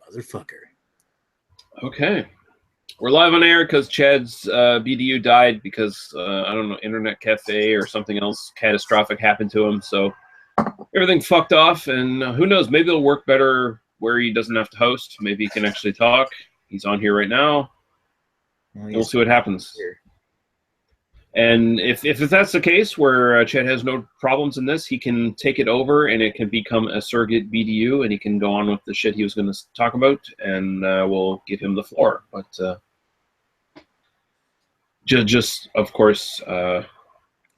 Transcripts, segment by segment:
Motherfucker. Okay. We're live on air because Chad's BDU died because, I don't know, internet cafe or something else catastrophic happened to him. So everything fucked off, and who knows, maybe it'll work better where he doesn't have to host. Maybe he can actually talk. He's on here right now. We'll see what happens. Here. And if that's the case, where Chad has no problems in this, he can take it over, and it can become a surrogate BDU, and he can go on with the shit he was going to talk about, and we'll give him the floor. But just of course,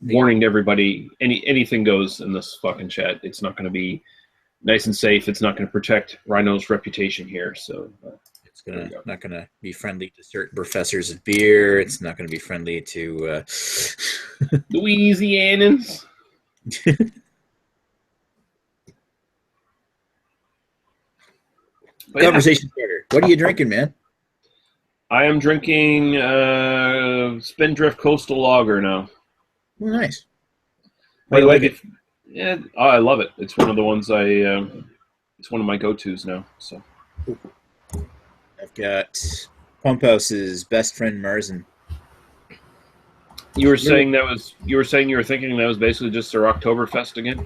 warning to everybody: anything goes in this fucking chat. It's not going to be nice and safe. It's not going to protect Rhino's reputation here. So. Not gonna be friendly to certain professors of beer. It's not gonna be friendly to Louisianans. Conversation starter. What are you drinking, man? I am drinking Spindrift Coastal Lager now. Oh, nice. I like it. Yeah, I love it. It's one of the ones it's one of my go-tos now. So. I've got Pump House's Best Friend Marzen. You were saying you were thinking that was basically just their Oktoberfest again?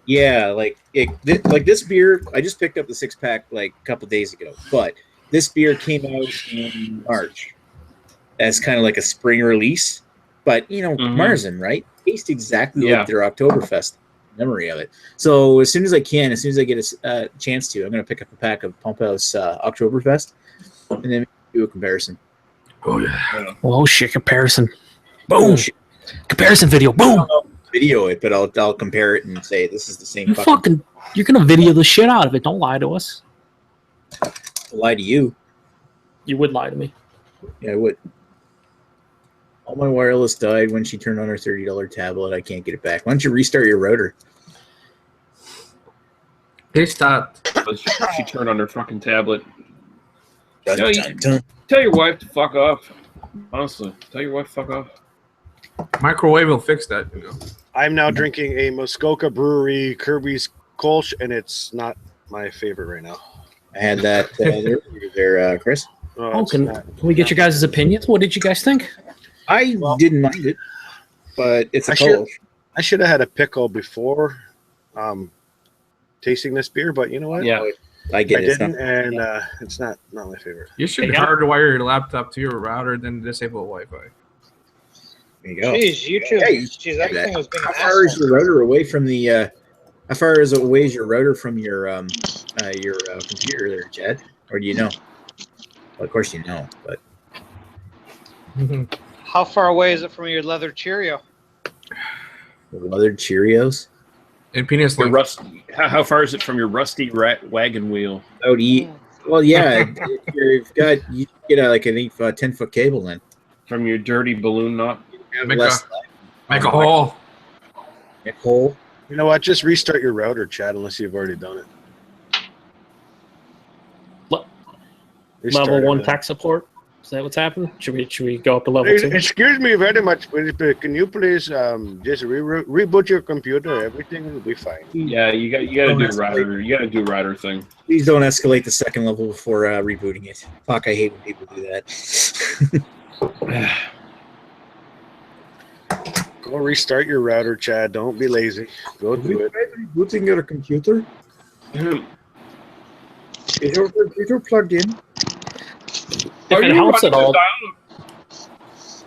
Yeah, like this beer, I just picked up the 6-pack like a couple days ago, but this beer came out in March as kind of like a spring release. But Marzen, right? Tastes exactly like their Oktoberfest memory of it. So as soon as I get a chance to, I'm going to pick up a pack of Pump House Oktoberfest. And then do a comparison. Oh yeah! Oh shit! Comparison. Boom. Oh, shit. Comparison video. Boom. I don't know video it, but I'll compare it and say this is the same. You're gonna video the shit out of it. Don't lie to us. I'll lie to you. You would lie to me. Yeah, I would. All my wireless died when she turned on her $30 tablet. I can't get it back. Why don't you restart your router? They stopped. She turned on her fucking tablet. Tell your wife to fuck off. Honestly, tell your wife to fuck off. Microwave will fix that. I'm now drinking a Muskoka Brewery Kirby's Kolsch, and it's not my favorite right now. I had that there, Chris. Can we get your guys' opinions? What did you guys think? I didn't mind it, but it's a Kolsch. I should have had a pickle before tasting this beer, but you know what? Yeah. I didn't, and it's not my favorite. You should hardwire your laptop to your router, then disable Wi-Fi. There you go. Jeez, YouTube. Jeez, everything was being. How far is your router away from the? How far is your router from your computer there, Chad? Or do you know? Well, of course you know, but. How far away is it from your leather Cheerio? Leather Cheerios. And penis link. How far is it from your rusty wagon wheel? Well, yeah, you get I think 10-foot cable then. From your dirty balloon knot. Make a hole. Make a hole. You know what? Just restart your router, Chad, unless you've already done it. Level 1 tech support. Is that what's happened? Should we go up to level 2? Excuse me very much, but can you please just reboot your computer? Everything will be fine. Yeah, you got to do router. You got to do router thing. Please don't escalate the second level before rebooting it. Fuck, I hate when people do that. Go restart your router, Chad. Don't be lazy. Go do it. Rebooting your computer. Is your computer plugged in? If it helps at all.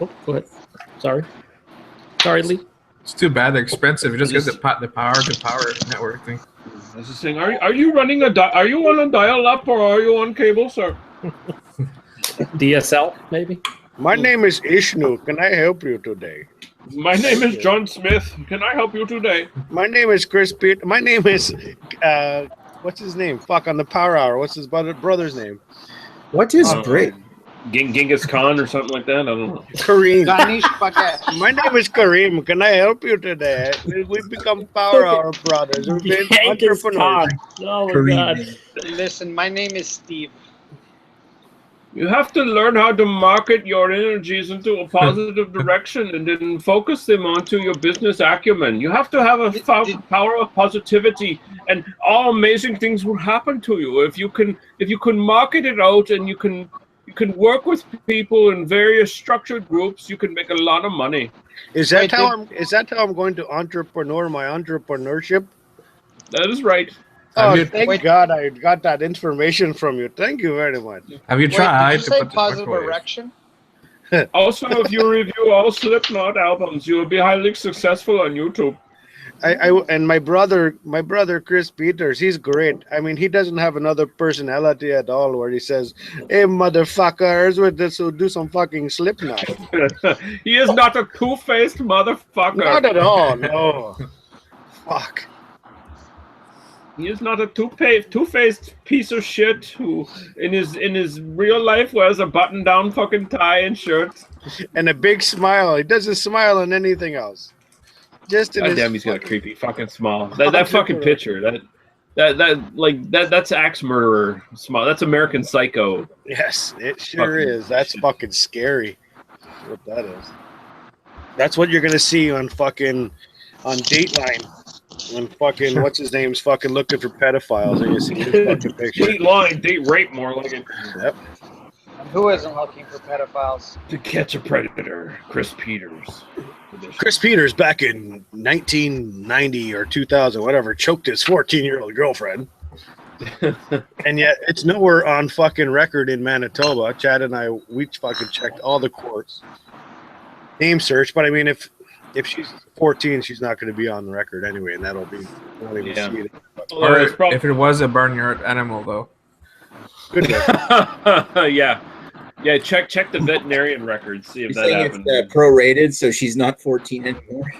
Oh, go ahead. Sorry, Lee. It's too bad. They're expensive. You just get the power to power network thing. That's the thing. Are you running are you on a dial-up or are you on cable, sir? DSL, maybe. My name is Ishnu. Can I help you today? My name is John Smith. Can I help you today? My name is Chris Pitt. My name is what's his name? Fuck, on the Power Hour. What's his brother's name? What is break? Genghis Khan or something like that? I don't know. Kareem. My name is Kareem. Can I help you today? We've become Power Hour brothers. We've been entrepreneurs. Oh, my God. Listen, my name is Steve. You have to learn how to market your energies into a positive direction and then focus them onto your business acumen. You have to have a power of positivity, and all amazing things will happen to you if you can market it out, and you can work with people in various structured groups. You can make a lot of money. Is that how I'm going to entrepreneur my entrepreneurship? That is right. Oh, thank God I got that information from you. Thank you very much. Have you tried Did you say to put positive microwave? erection? Also, if you review all Slipknot albums, you will be highly successful on YouTube. And my brother Chris Peters, he's great. I mean, he doesn't have another personality at all where he says, "Hey, motherfuckers, with this will do some fucking Slipknot." He is not a two-faced motherfucker. Not at all. No. Fuck. He is not a two-faced piece of shit who, in his real life, wears a button-down fucking tie and shirt and a big smile. He doesn't smile on anything else. Just in God damn, he's got a creepy fucking smile. That fucking picture. That's axe murderer smile. That's American Psycho. Yes, it sure is. That's fucking scary. That's what that is. That's what you're gonna see on Dateline. When fucking what's his name's fucking looking for pedophiles, and you see his fucking picture. Dateline, date rape, more like it. Yep. Who isn't looking for pedophiles? To Catch a Predator, Chris Peters. Chris Peters back in 1990 or 2000, whatever, choked his 14-year-old girlfriend. And yet it's nowhere on fucking record in Manitoba. Chad and I, we fucking checked all the courts. Name search, but I mean, if she's 14, she's not going to be on the record anyway, and that'll be Or if it was a barnyard animal, though. Good luck. Yeah, check the veterinarian records, see if that happened. It's prorated, so she's not 14 anymore.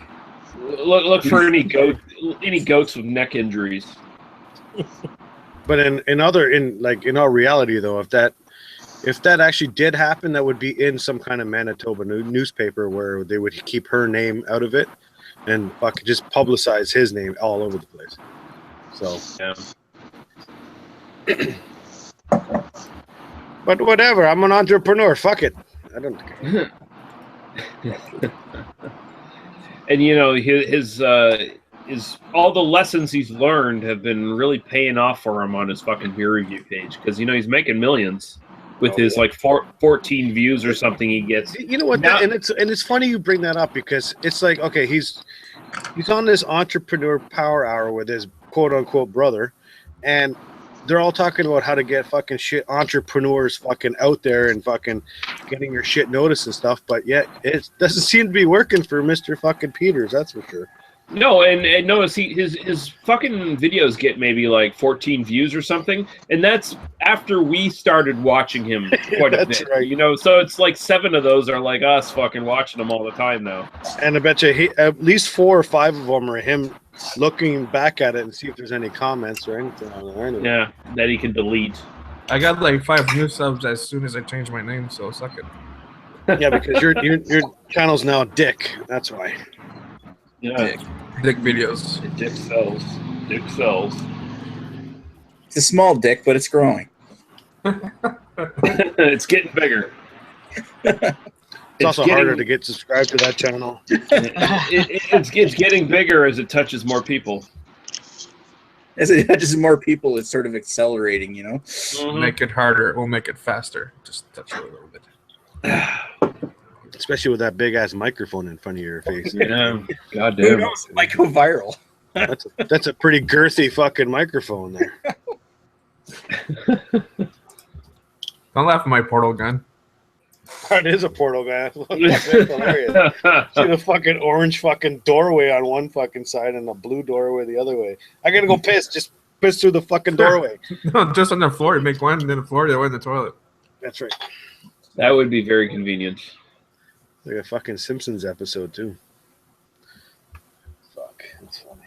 Look for any goats with neck injuries. But in all reality though, if that actually did happen, that would be in some kind of Manitoba newspaper where they would keep her name out of it and just publicize his name all over the place. So yeah. But whatever, I'm an entrepreneur. Fuck it. I don't care. And you know, his all the lessons he's learned have been really paying off for him on his fucking peer review page, because you know he's making millions with his like 14 views or something he gets. You know what? Now, and it's funny you bring that up, because it's like, okay, he's on this entrepreneur power hour with his quote unquote brother, and they're all talking about how to get fucking shit entrepreneurs fucking out there and fucking getting your shit noticed and stuff, but yet it doesn't seem to be working for Mr. fucking Peters, that's for sure. No, and notice his fucking videos get maybe like 14 views or something, and that's after we started watching him quite a bit. Right. You know, so it's like 7 of those are like us fucking watching them all the time now. And I bet you at least 4 or 5 of them are him looking back at it and see if there's any comments or anything on there. Anyway. Yeah, that he can delete. I got like 5 new subs as soon as I changed my name, so suck it. Yeah, because your channel's now Dick. That's why. Yeah. Dick videos. Dick sells. Dick sells. It's a small dick, but it's growing. It's getting bigger. It's also harder to get subscribed to that channel. It's getting bigger as it touches more people. As it touches more people, it's sort of accelerating, you know? Mm-hmm. Make it harder. We'll make it faster. Just touch it a little bit. Especially with that big-ass microphone in front of your face. Yeah, goddamn. Who knows? It might go viral. That's a pretty girthy fucking microphone there. Don't laugh at my portal gun. It is a portal gun. That's hilarious. See the fucking orange fucking doorway on one fucking side and the blue doorway the other way. I gotta go piss. Just piss through the fucking doorway. No, just on the floor. You make one, and then the floor, the other way in the toilet. That's right. That would be very convenient. Like a fucking Simpsons episode too. Fuck, that's funny.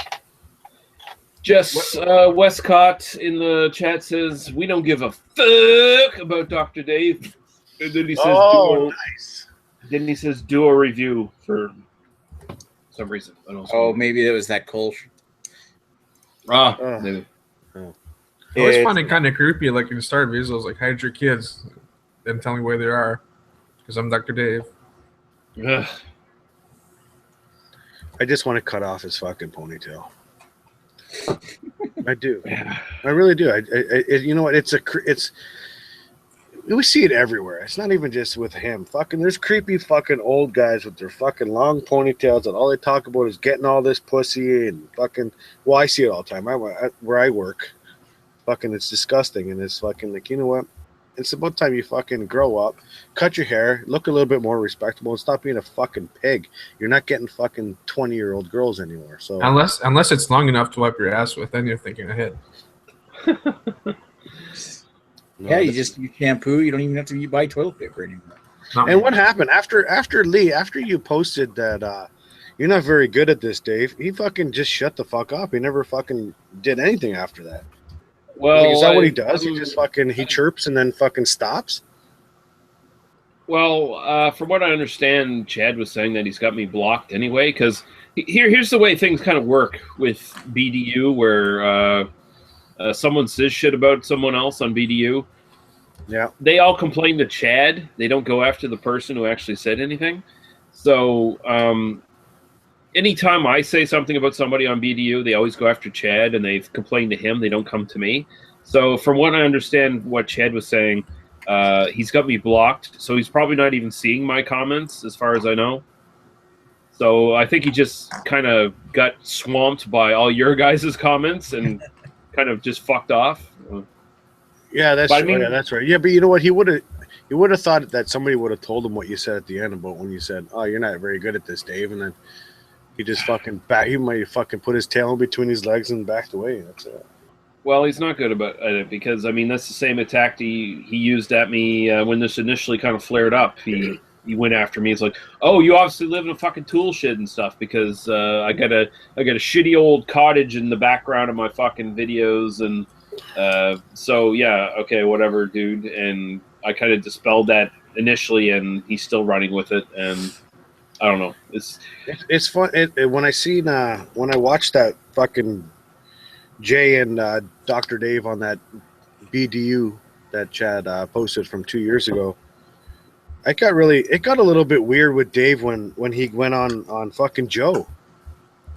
Jess Westcott in the chat says, "We don't give a fuck about Dr. Dave." And then he says, nice. Then he says, "Do a review for some reason." I don't know. Oh, maybe it was that Kolsch. Maybe. I always find it kind of creepy. Like in Star Visuals, like hide your kids. and tell me where they are, because I'm Dr. Dave. Ugh. I just want to cut off his fucking ponytail. I do. Yeah. I really do. You know what? We see it everywhere. It's not even just with him. Fucking, there's creepy fucking old guys with their fucking long ponytails, and all they talk about is getting all this pussy and fucking. Well, I see it all the time. Where I work, fucking, it's disgusting, and it's fucking like, you know what? It's about time you fucking grow up, cut your hair, look a little bit more respectable, and stop being a fucking pig. You're not getting fucking 20-year-old girls anymore. So Unless it's long enough to wipe your ass with, then you're thinking ahead. Yeah, you shampoo. You don't even have to buy toilet paper anymore. And what happened after you posted that you're not very good at this, Dave? He fucking just shut the fuck up. He never fucking did anything after that. Well, like, is that what he does? He just fucking chirps and then fucking stops? Well, from what I understand, Chad was saying that he's got me blocked anyway. Because here's the way things kind of work with BDU, where someone says shit about someone else on BDU. Yeah. They all complain to Chad. They don't go after the person who actually said anything. So anytime I say something about somebody on BDU, they always go after Chad, and they've complained to him. They don't come to me. So from what I understand, what Chad was saying, he's got me blocked. So he's probably not even seeing my comments, as far as I know. So I think he just kind of got swamped by all your guys' comments and kind of just fucked off. Yeah, that's right. Yeah, that's right. Yeah, but you know what? He would have thought that somebody would have told him what you said at the end about when you said, "Oh, you're not very good at this, Dave," and then he just fucking he might fucking put his tail in between his legs and backed away. That's it. Well, he's not good about it because I mean that's the same attack he used at me when this initially kind of flared up. He went after me. He's like, "Oh, you obviously live in a fucking tool shed and stuff because I got a shitty old cottage in the background of my fucking videos and." So yeah, okay, whatever, dude. And I kind of dispelled that initially, and he's still running with it. And I don't know. It's fun when I watched that fucking Jay and Dr. Dave on that BDU that Chad posted from 2 years ago. It got a little bit weird with Dave when he went on fucking Joe.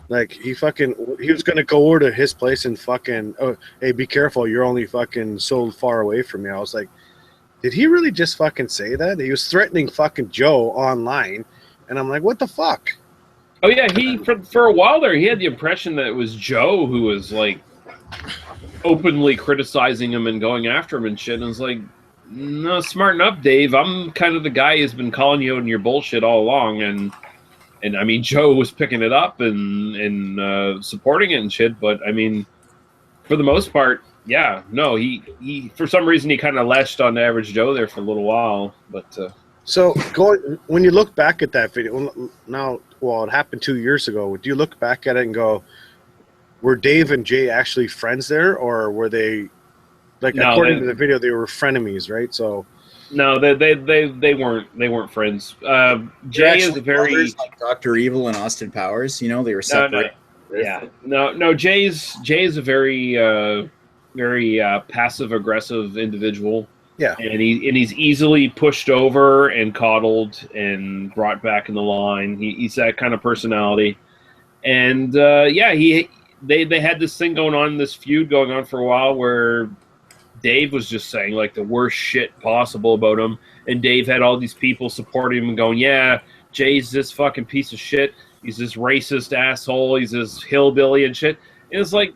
Like he was gonna go over to his place and fucking, oh, hey, be careful, you're only fucking so far away from me. I was like, did he really just fucking say that? He was threatening fucking Joe online, and I'm like, what the fuck? Oh yeah, he for a while there, he had the impression that it was Joe who was like openly criticizing him and going after him and shit. And I was like, no, smarten up, Dave. I'm kind of the guy who's been calling you on your bullshit all along, and I mean, Joe was picking it up and supporting it and shit. But I mean, for the most part, yeah, no, he for some reason he kind of latched on to Average Joe there for a little while. But so when you look back at that video now, well, it happened 2 years ago. Do you look back at it and go, were Dave and Jay actually friends there, or were they like according to the video they were frenemies, right? So. No, they weren't friends. Jay is a very like Dr. Evil and Austin Powers. You know, they were separate. No. Jay's a very passive aggressive individual. Yeah, and he's easily pushed over and coddled and brought back in the line. He's that kind of personality, and they had this thing going on, this feud going on for a while where Dave was just saying like the worst shit possible about him, and Dave had all these people supporting him and going, yeah, Jay's this fucking piece of shit. He's this racist asshole. He's this hillbilly and shit. And it's like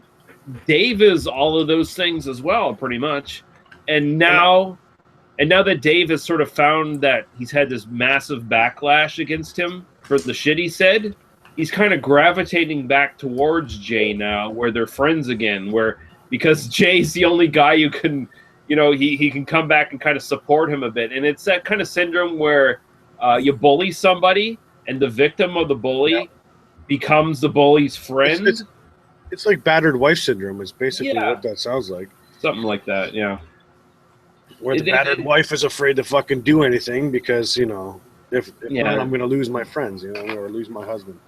Dave is all of those things as well, pretty much. And now that Dave has sort of found that he's had this massive backlash against him for the shit he said, he's kind of gravitating back towards Jay now, where they're friends again, because Jay's the only guy who can, he can come back and kind of support him a bit. And it's that kind of syndrome where you bully somebody and the victim of the bully becomes the bully's friend. It's like battered wife syndrome is basically what that sounds like. Something like that, yeah. Where the battered wife is afraid to fucking do anything because, if not, I'm going to lose my friends, or lose my husband.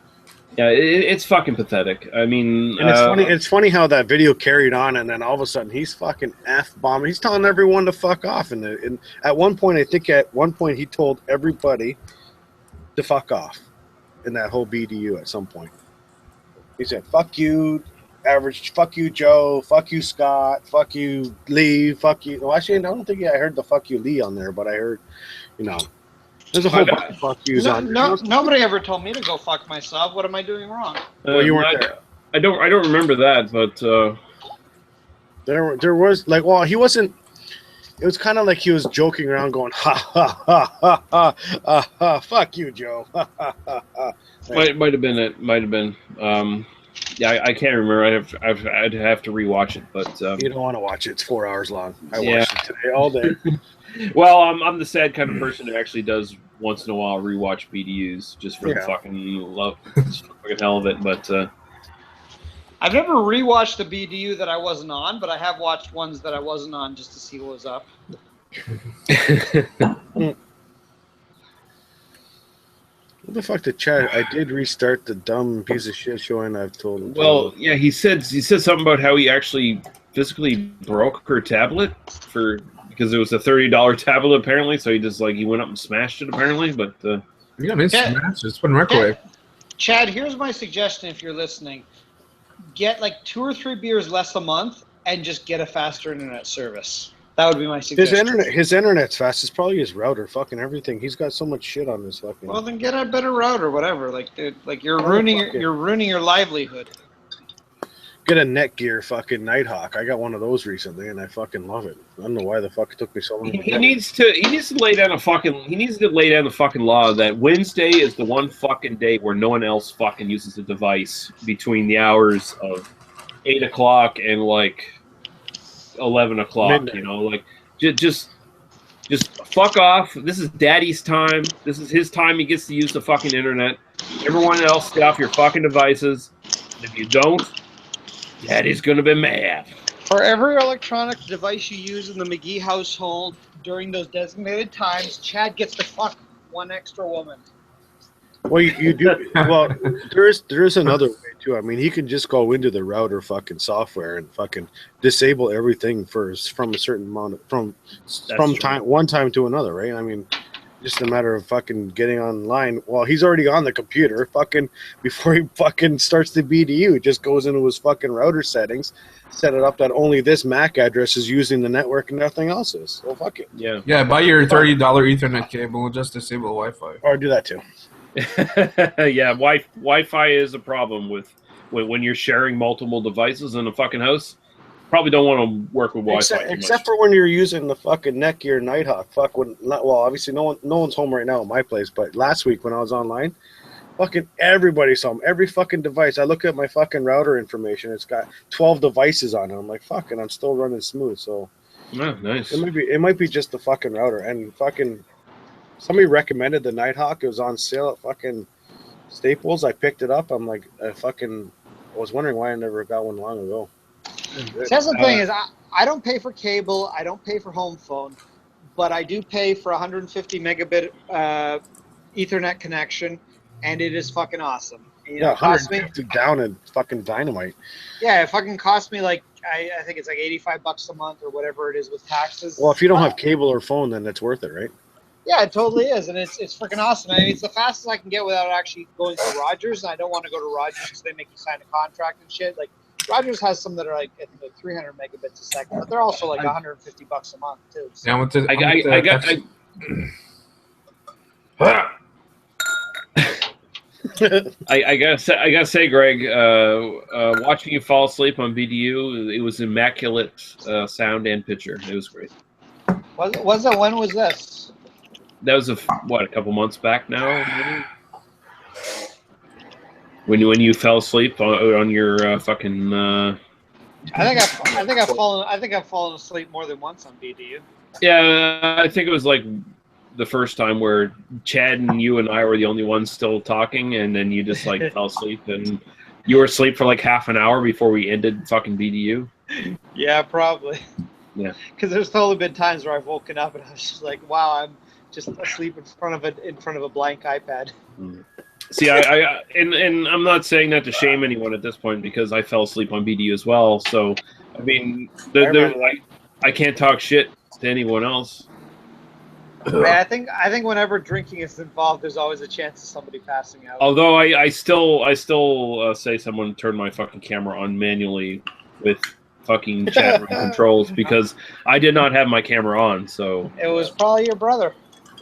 Yeah, it's fucking pathetic. I mean, And it's funny. It's funny how that video carried on, and then all of a sudden he's fucking f-bombing. He's telling everyone to fuck off. And at one point, I think at one point he told everybody to fuck off in that whole BDU. At some point, he said, "Fuck you, average. Fuck you, Joe. Fuck you, Scott. Fuck you, Lee. Fuck you." Well, actually, I don't think I heard the "fuck you, Lee" on there, but I heard, there's a whole bunch of fuck yous on there. Nobody ever told me to go fuck myself. What am I doing wrong? Well, you weren't there. I don't remember that, but there was like, well, he wasn't. It was kind of like he was joking around, going, "Ha ha ha ha ha ha, fuck you, Joe." Ha ha ha ha. might have been it. Might have been. Yeah, I can't remember. I'd have to rewatch it, but you don't want to watch it. It's 4 hours long. I watched it today all day. Well, I'm the sad kind of person who actually does once in a while rewatch BDUs just for the fucking love, just for the fucking hell of it. But I've never rewatched a BDU that I wasn't on, but I have watched ones that I wasn't on just to see what was up. What the fuck did Chad? I did restart the dumb piece of shit show, and I've told him. Well, yeah, he said something about how he actually physically broke her tablet because it was a $30 tablet apparently. So he went up and smashed it apparently. But you don't smash it. It's been microwave. Chad, here's my suggestion if you're listening: get like 2 or 3 beers less a month, and just get a faster internet service. That would be my suggestion. His internet's fast. It's probably his router. Fucking everything. He's got so much shit on his fucking. Well, then get a better router, whatever. Like, dude, you're ruining your livelihood. Get a Netgear fucking Nighthawk. I got one of those recently, and I fucking love it. I don't know why the fuck it took me so long. He needs to lay down the fucking law that Wednesday is the one fucking day where no one else fucking uses a device between the hours of 8 o'clock and like 11 o'clock. Midnight. Just fuck off. This is Daddy's time. This is his time. He gets to use the fucking internet. Everyone else, get off your fucking devices. And if you don't, Daddy's gonna be mad. For every electronic device you use in the McGee household during those designated times, Chad gets to fuck one extra woman. Well, you do. Well, there is another way too. I mean, he can just go into the router fucking software and fucking disable everything first from a certain amount of, one time to another, right? I mean, just a matter of fucking getting online. Well, he's already on the computer. Fucking before he fucking starts the BDU, he just goes into his fucking router settings, set it up that only this MAC address is using the network and nothing else is. Well, fuck it. Yeah. Yeah, buy your $30 Ethernet cable and just disable Wi-Fi. Or do that too. Yeah, Wi-Fi is a problem when you're sharing multiple devices in a fucking house. Probably don't want to work with Wi-Fi except for when you're using the fucking Netgear Nighthawk. Obviously no one's home right now at my place, but last week when I was online, fucking everybody's home. Every fucking device. I look at my fucking router information. It's got 12 devices on it. I'm like, fucking, I'm still running smooth. So, oh, nice. It might be just the fucking router. And fucking, somebody recommended the Nighthawk. It was on sale at fucking Staples. I picked it up. I'm like, I was wondering why I never got one long ago. That's the thing is, I don't pay for cable. I don't pay for home phone, but I do pay for 150 megabit Ethernet connection, and it is fucking awesome. Yeah, 150 down and fucking dynamite. Yeah, it fucking cost me like I think it's like $85 a month or whatever it is with taxes. Well, if you don't have cable or phone, then it's worth it, right? Yeah, it totally is, and it's freaking awesome. I mean, it's the fastest I can get without actually going to Rogers, and I don't want to go to Rogers because they make you sign a contract and shit. Like Rogers has some that are like 300 megabits a second, but they're also like $150 a month too. So. I gotta say, Greg, watching you fall asleep on BDU, it was immaculate sound and picture. It was great. Was it? When was this? That was a couple months back now, maybe? When you fell asleep on your fucking. I think I've fallen asleep more than once on BDU. Yeah, I think it was like the first time where Chad and you and I were the only ones still talking, and then you just like fell asleep, and you were asleep for like half an hour before we ended fucking BDU. Yeah, probably. Yeah. Because there's totally been times where I've woken up and I was just like, wow, I'm just asleep in front of a blank iPad. See, and I'm not saying that to shame anyone at this point because I fell asleep on BDU as well. So, I mean, I can't talk shit to anyone else. I think whenever drinking is involved, there's always a chance of somebody passing out. Although I still say someone turned my fucking camera on manually with fucking chat room controls because I did not have my camera on. So it was probably your brother.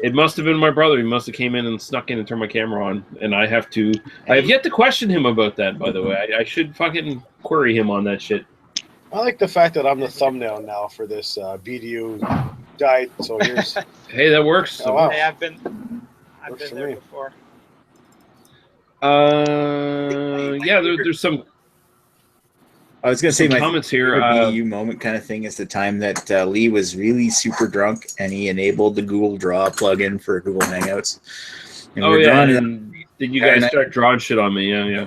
It must have been my brother. He must have came in and snuck in and turned my camera on. And I have yet to question him about that, by the way. I should fucking query him on that shit. I like the fact that I'm the thumbnail now for this BDU Died. So here's. Hey, that works. Oh, wow. Hey, I've been there before. Yeah, there's some. I was going to say my comments here. BDU moment kind of thing is the time that Lee was really super drunk and he enabled the Google Draw plugin for Google Hangouts. And and then you guys start drawing shit on me. Yeah.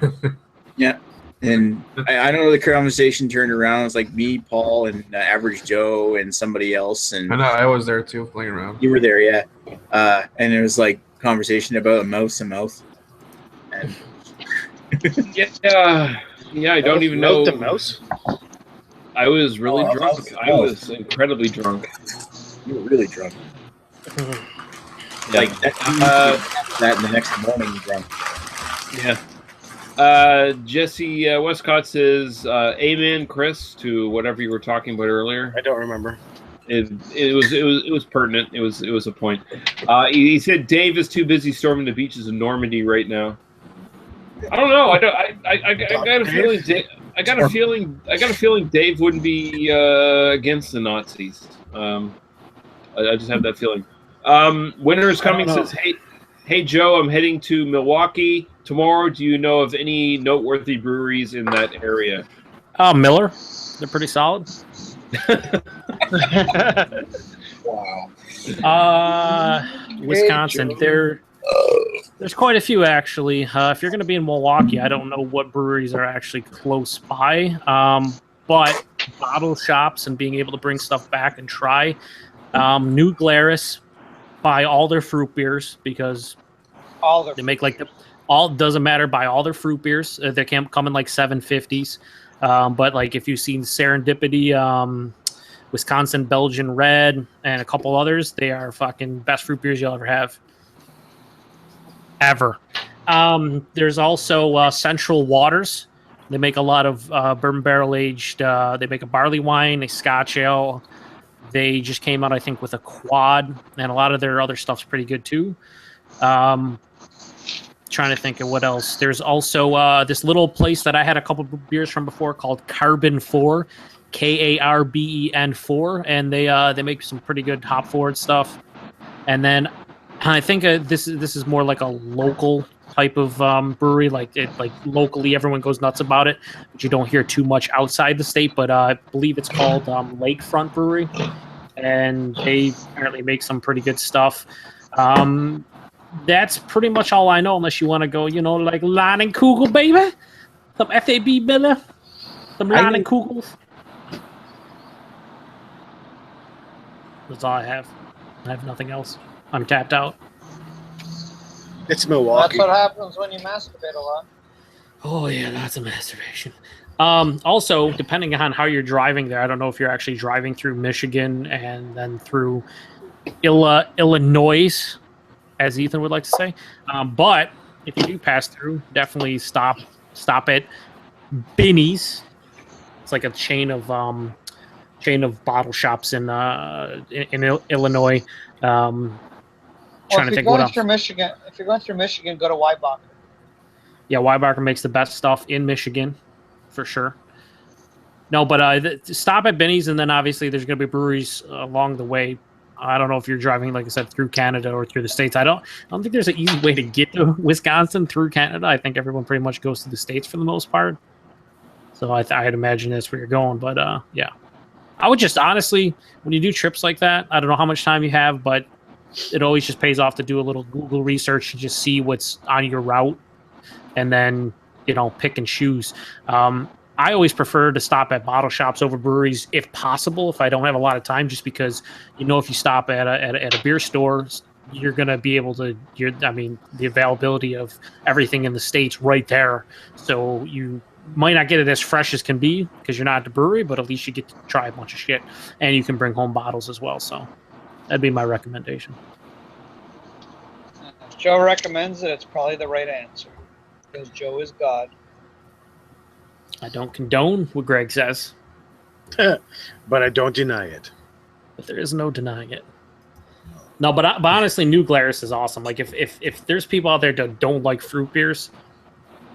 Yeah. And I don't know, the conversation turned around. It was like me, Paul, and Average Joe and somebody else. And I know, I was there too, playing around. You were there, yeah. And it was like conversation about a mouse and mouth. And yeah, I don't even know. The mouse? I was really drunk. I was incredibly drunk. You were really drunk. Yeah. Like that in the next morning drunk. Yeah. Jesse Westcott says, "Amen, Chris," to whatever you were talking about earlier. I don't remember. It was pertinent. It was a point. He said Dave is too busy storming the beaches of Normandy right now. I don't know. I got a feeling. I got a feeling Dave wouldn't be against the Nazis. I just have that feeling. Winter is coming. Says, hey Joe, I'm heading to Milwaukee tomorrow. Do you know of any noteworthy breweries in that area? Miller. They're pretty solid. Wow. Wisconsin. There's quite a few, actually. If you're going to be in Milwaukee, I don't know what breweries are actually close by, but bottle shops and being able to bring stuff back and try. New Glarus, buy all their fruit beers because they make doesn't matter. Buy all their fruit beers. They can come in like 750s, but like if you've seen Serendipity, Wisconsin Belgian Red, and a couple others, they are fucking best fruit beers you'll ever have. Ever. There's also Central Waters. They make a lot of bourbon barrel aged. They make a barley wine, a Scotch ale. They just came out, I think, with a quad, and a lot of their other stuff's pretty good too. Trying to think of what else. There's also this little place that I had a couple of beers from before called Carbon 4, Karben 4, and they make some pretty good hop forward stuff. And then I think this is more like a local type of brewery. Like locally, everyone goes nuts about it, but you don't hear too much outside the state. But I believe it's called Lakefront Brewery, and they apparently make some pretty good stuff. That's pretty much all I know, unless you want to go, like Kugel, baby, some FAB Miller, some Kugels. That's all I have. I have nothing else. I'm tapped out. It's Milwaukee. That's what happens when you masturbate a lot. Oh, yeah, lots of masturbation. Also, depending on how you're driving there, I don't know if you're actually driving through Michigan and then through Illinois, as Ethan would like to say. But if you do pass through, definitely stop at Binny's. It's like a chain of bottle shops in Illinois. Trying to think what else. If you're going through Michigan, go to Weibacher. Yeah, Weibacher makes the best stuff in Michigan, for sure. No, but stop at Binny's, and then obviously there's going to be breweries along the way. I don't know if you're driving, like I said, through Canada or through the States. I don't think there's an easy way to get to Wisconsin through Canada. I think everyone pretty much goes to the States for the most part. So I'd imagine that's where you're going. But yeah, I would just honestly, when you do trips like that, I don't know how much time you have, but it always just pays off to do a little Google research and just see what's on your route, and then pick and choose. I always prefer to stop at bottle shops over breweries if possible, if I don't have a lot of time, just because if you stop at a beer store, you're going to be able to, the availability of everything in the States right there. So you might not get it as fresh as can be because you're not at the brewery, but at least you get to try a bunch of shit, and you can bring home bottles as well. So that'd be my recommendation. If Joe recommends it, it's probably the right answer because Joe is God. I don't condone what Greg says, but I don't deny it. but there is no denying it. No, but honestly, New Glarus is awesome. Like if there's people out there that don't like fruit beers,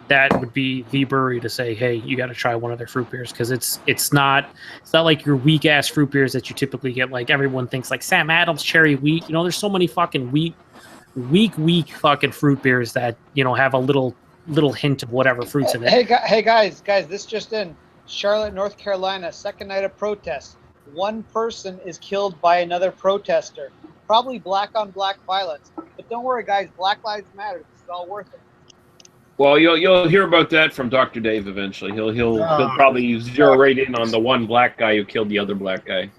that would be the brewery to say, hey, you got to try one of their fruit beers, because it's not like your weak ass fruit beers that you typically get. Like everyone thinks like Sam Adams cherry wheat. There's so many fucking weak fucking fruit beers that have a little hint of whatever fruits in it. Hey guys, this just in. Charlotte, North Carolina, second night of protest. One person is killed by another protester. Probably black on black violence. But don't worry, guys. Black Lives Matter. This is all worth it. Well, you'll hear about that from Dr. Dave eventually. He'll probably zero right in on the one black guy who killed the other black guy.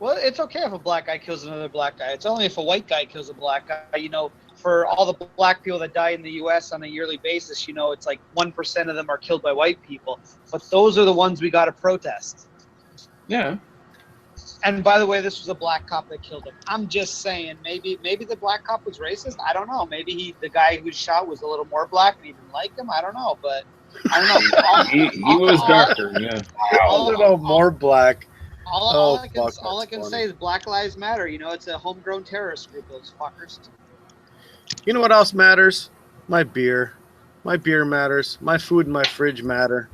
Well, it's okay if a black guy kills another black guy. It's only if a white guy kills a black guy. For all the black people that die in the U.S. on a yearly basis, it's like 1% of them are killed by white people. But those are the ones we got to protest. Yeah. And by the way, this was a black cop that killed him. I'm just saying, maybe the black cop was racist. I don't know. Maybe the guy who shot was a little more black and he didn't like him. I don't know. But I don't know. he was darker. Yeah. A little more black. All I can say is Black Lives Matter. It's a homegrown terrorist group. Those fuckers. You know what else matters? My beer. My beer matters. My food in my fridge matter.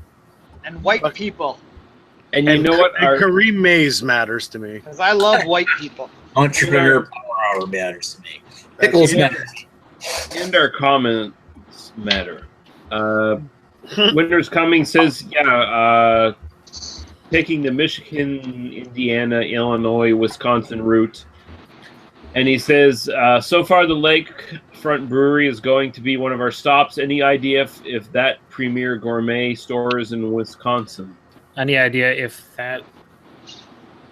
And white people. And you know what? And Kareem Mays matters to me. Because I love white people. Entrepreneur Power Hour matters to me. Pickles matter. And our comments matter. Winter's Coming says, taking the Michigan, Indiana, Illinois, Wisconsin route. And he says, so far the Lakefront Brewery is going to be one of our stops. Any idea if that Premier Gourmet store is in Wisconsin? Any idea if that...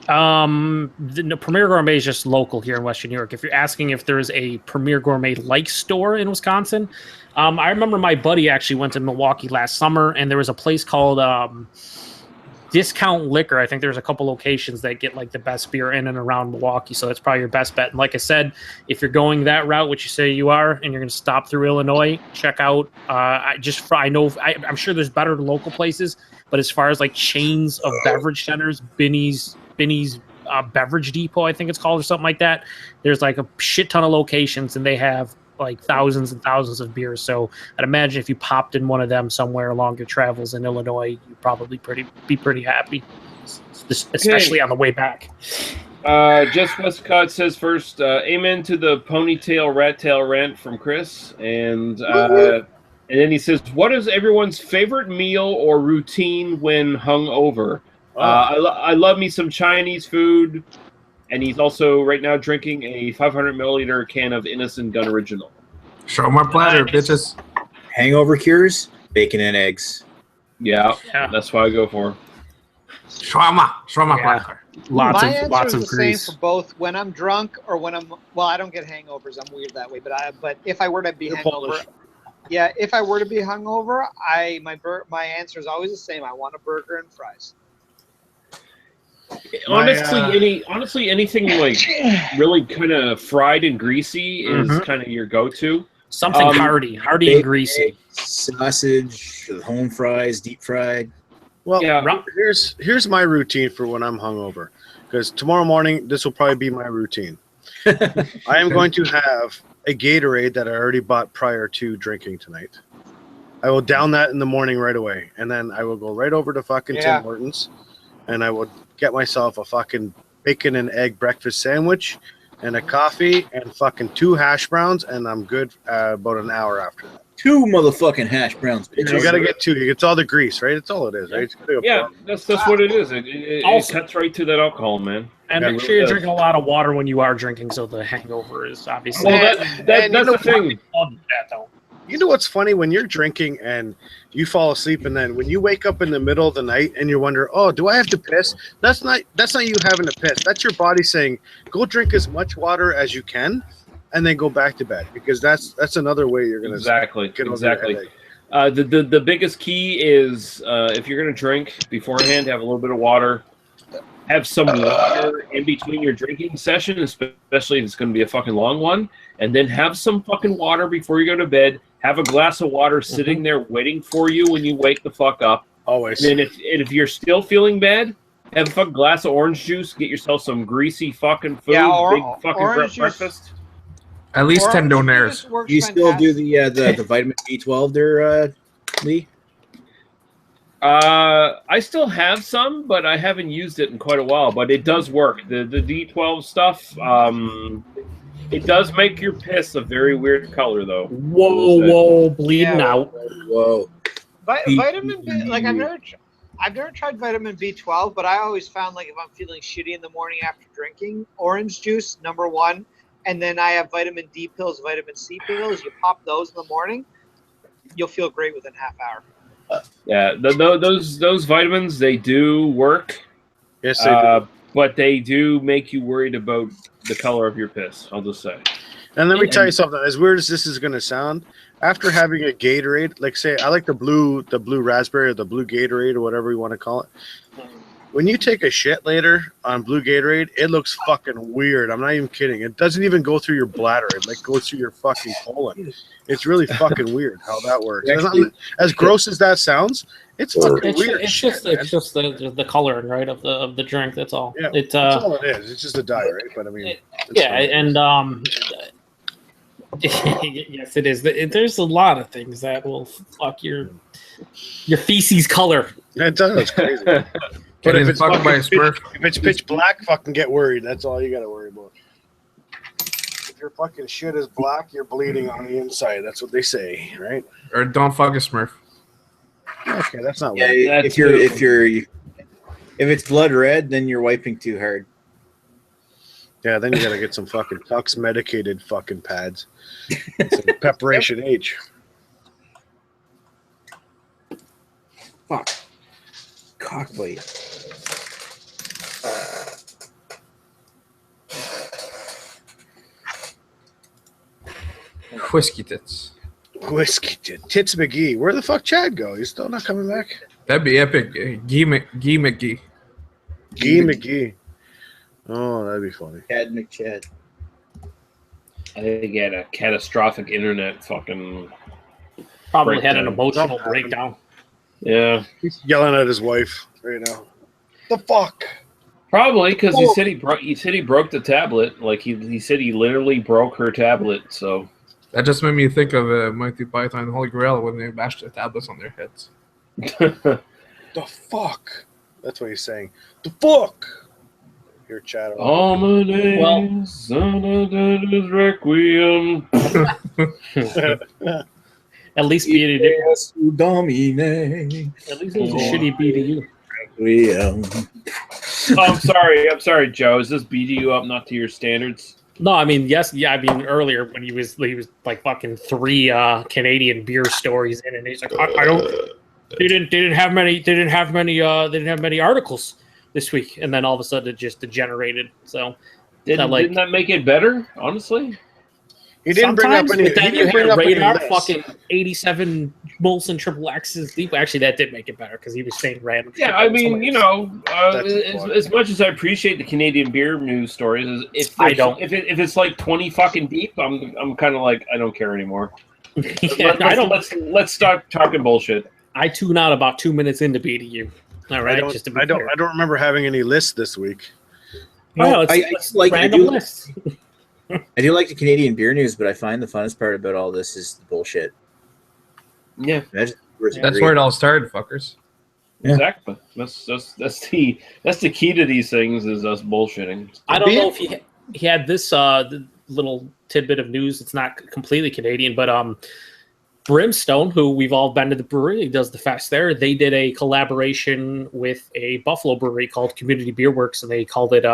the Premier Gourmet is just local here in Western New York. If you're asking if there's a Premier Gourmet-like store in Wisconsin, I remember my buddy actually went to Milwaukee last summer, and there was a place called... Discount Liquor. I think there's a couple locations that get like the best beer in and around Milwaukee, so that's probably your best bet. And like I said, if you're going that route, which you say you are, and you're going to stop through Illinois, check out. I'm sure there's better local places, but as far as like chains of beverage centers, Binny's Beverage Depot, I think it's called, or something like that. There's like a shit ton of locations, and they have like thousands and thousands of beers. So I'd imagine if you popped in one of them somewhere along your travels in Illinois, you'd probably be pretty happy, especially on the way back. Jess Westcott says first, amen to the ponytail rat tail rant from Chris. And then he says, what is everyone's favorite meal or routine when hungover? I love me some Chinese food. And he's also right now drinking a 500 milliliter can of Innocent Gun Original. Show my platter, bitches. Hangover cures, bacon and eggs. Yeah, that's what I go for. Shawarma platter. Lots My of answer is the grease. same for both when I'm drunk or when I'm. Well, I don't get hangovers. I'm weird that way. But if I were to be hungover, if I were to be hungover, my answer is always the same. I want a burger and fries. Honestly, anything like really kind of fried and greasy is kind of your go-to. Something hearty and greasy. Sausage, home fries, deep fried. Well, here's my routine for when I'm hungover, because tomorrow morning this will probably be my routine. I am going to have a Gatorade that I already bought prior to drinking tonight. I will down that in the morning right away, and then I will go right over to fucking Tim Hortons, and I will get myself a fucking bacon and egg breakfast sandwich and a coffee and fucking 2 hash browns, and I'm good about an hour after that. 2 motherfucking hash browns, bitch. You gotta get 2. It's all the grease, right? It's all it is, right? That's what it is. It cuts right to that alcohol, man. And make sure you're drinking a lot of water when you are drinking, so the hangover is obviously... Well, that's the thing. You know what's funny? When you're drinking and you fall asleep, and then when you wake up in the middle of the night and you wonder, oh, do I have to piss? That's not you having to piss. That's your body saying, go drink as much water as you can, and then go back to bed, because that's another way you're gonna get over your headache. The biggest key is if you're gonna drink beforehand, have a little bit of water. Have some water in between your drinking session, especially if it's going to be a fucking long one. And then have some fucking water before you go to bed. Have a glass of water sitting there waiting for you when you wake the fuck up. Always. And then if you're still feeling bad, have a fucking glass of orange juice. Get yourself some greasy fucking food. Big fucking breakfast. At least 10 donaires. Do you still do the vitamin B12 there, Lee? I still have some, but I haven't used it in quite a while. But it does work. The D12 stuff, it does make your piss a very weird color, though. Whoa, bleeding out. Whoa. Vitamin B, like I've never tried vitamin B12, but I always found like if I'm feeling shitty in the morning after drinking, orange juice, number one, and then I have vitamin D pills, vitamin C pills. You pop those in the morning, you'll feel great within half hour. Yeah, those vitamins, they do work. Yes, they do. But they do make you worried about the color of your piss, I'll just say. And let me tell you something. As weird as this is going to sound, after having a Gatorade, like say I like the blue raspberry or the blue Gatorade or whatever you want to call it. When you take a shit later on blue Gatorade, it looks fucking weird. I'm not even kidding. It doesn't even go through your bladder. It like goes through your fucking colon. It's really fucking weird how that works. Actually, as gross as that sounds, it's fucking weird. It's just the coloring, right, of the drink. That's all. Yeah, that's all it is. It's just a dye, right? But I mean, yes, it is. There's a lot of things that will fuck your feces color. It does. It's crazy. But if it's pitch black, fucking get worried. That's all you got to worry about. If your fucking shit is black, you're bleeding on the inside. That's what they say, right? Or don't fuck a Smurf. Okay, that's not weird. Yeah, if it's blood red, then you're wiping too hard. Yeah, then you got to get some fucking Tux medicated fucking pads. Some Preparation H. Fuck. Cockbite. Whiskey tits. Tits McGee. Where the fuck Chad go? He's still not coming back? That'd be epic. Guy McGee. Guy McGee. Oh, that'd be funny. Chad McChad. I think he had a catastrophic internet fucking... Probably had an emotional breakdown. Yeah. He's yelling at his wife right now. The fuck? Probably because he said he broke the tablet. Like he said he literally broke her tablet. So that just made me think of Monty Python and Holy Grail when they bashed the tablets on their heads. The fuck? That's what he's saying. The fuck? Here, Chad. Amadeus, Requiem. At least BDU. At least it was a shitty BDU. I'm sorry, Joe. Is this BDU up not to your standards? No, I mean yes, yeah. I mean earlier when he was like fucking 3 Canadian beer stories in, and he's like, I don't. They didn't have many articles this week, and then all of a sudden it just degenerated. So didn't that make it better? Honestly. He didn't bring up any. But then you had radar fucking 87 Molson Triple X's deep. Actually, that did make it better because he was saying random. Yeah, I mean, you know, as much as I appreciate the Canadian beer news stories, if it's like 20 fucking deep, I'm kind of like I don't care anymore. Let's stop talking bullshit. I tune out about 2 minutes into BDU. All right, I don't remember having any lists this week. No, it's random lists. I do like the Canadian beer news, but I find the funnest part about all this is the bullshit. Yeah, that's where it all started, fuckers. Yeah. Exactly. That's the key to these things is us bullshitting. I don't know if he had this little tidbit of news. It's not completely Canadian, but Brimstone, who we've all been to the brewery, he does the fest there. They did a collaboration with a Buffalo brewery called Community Beer Works, and they called it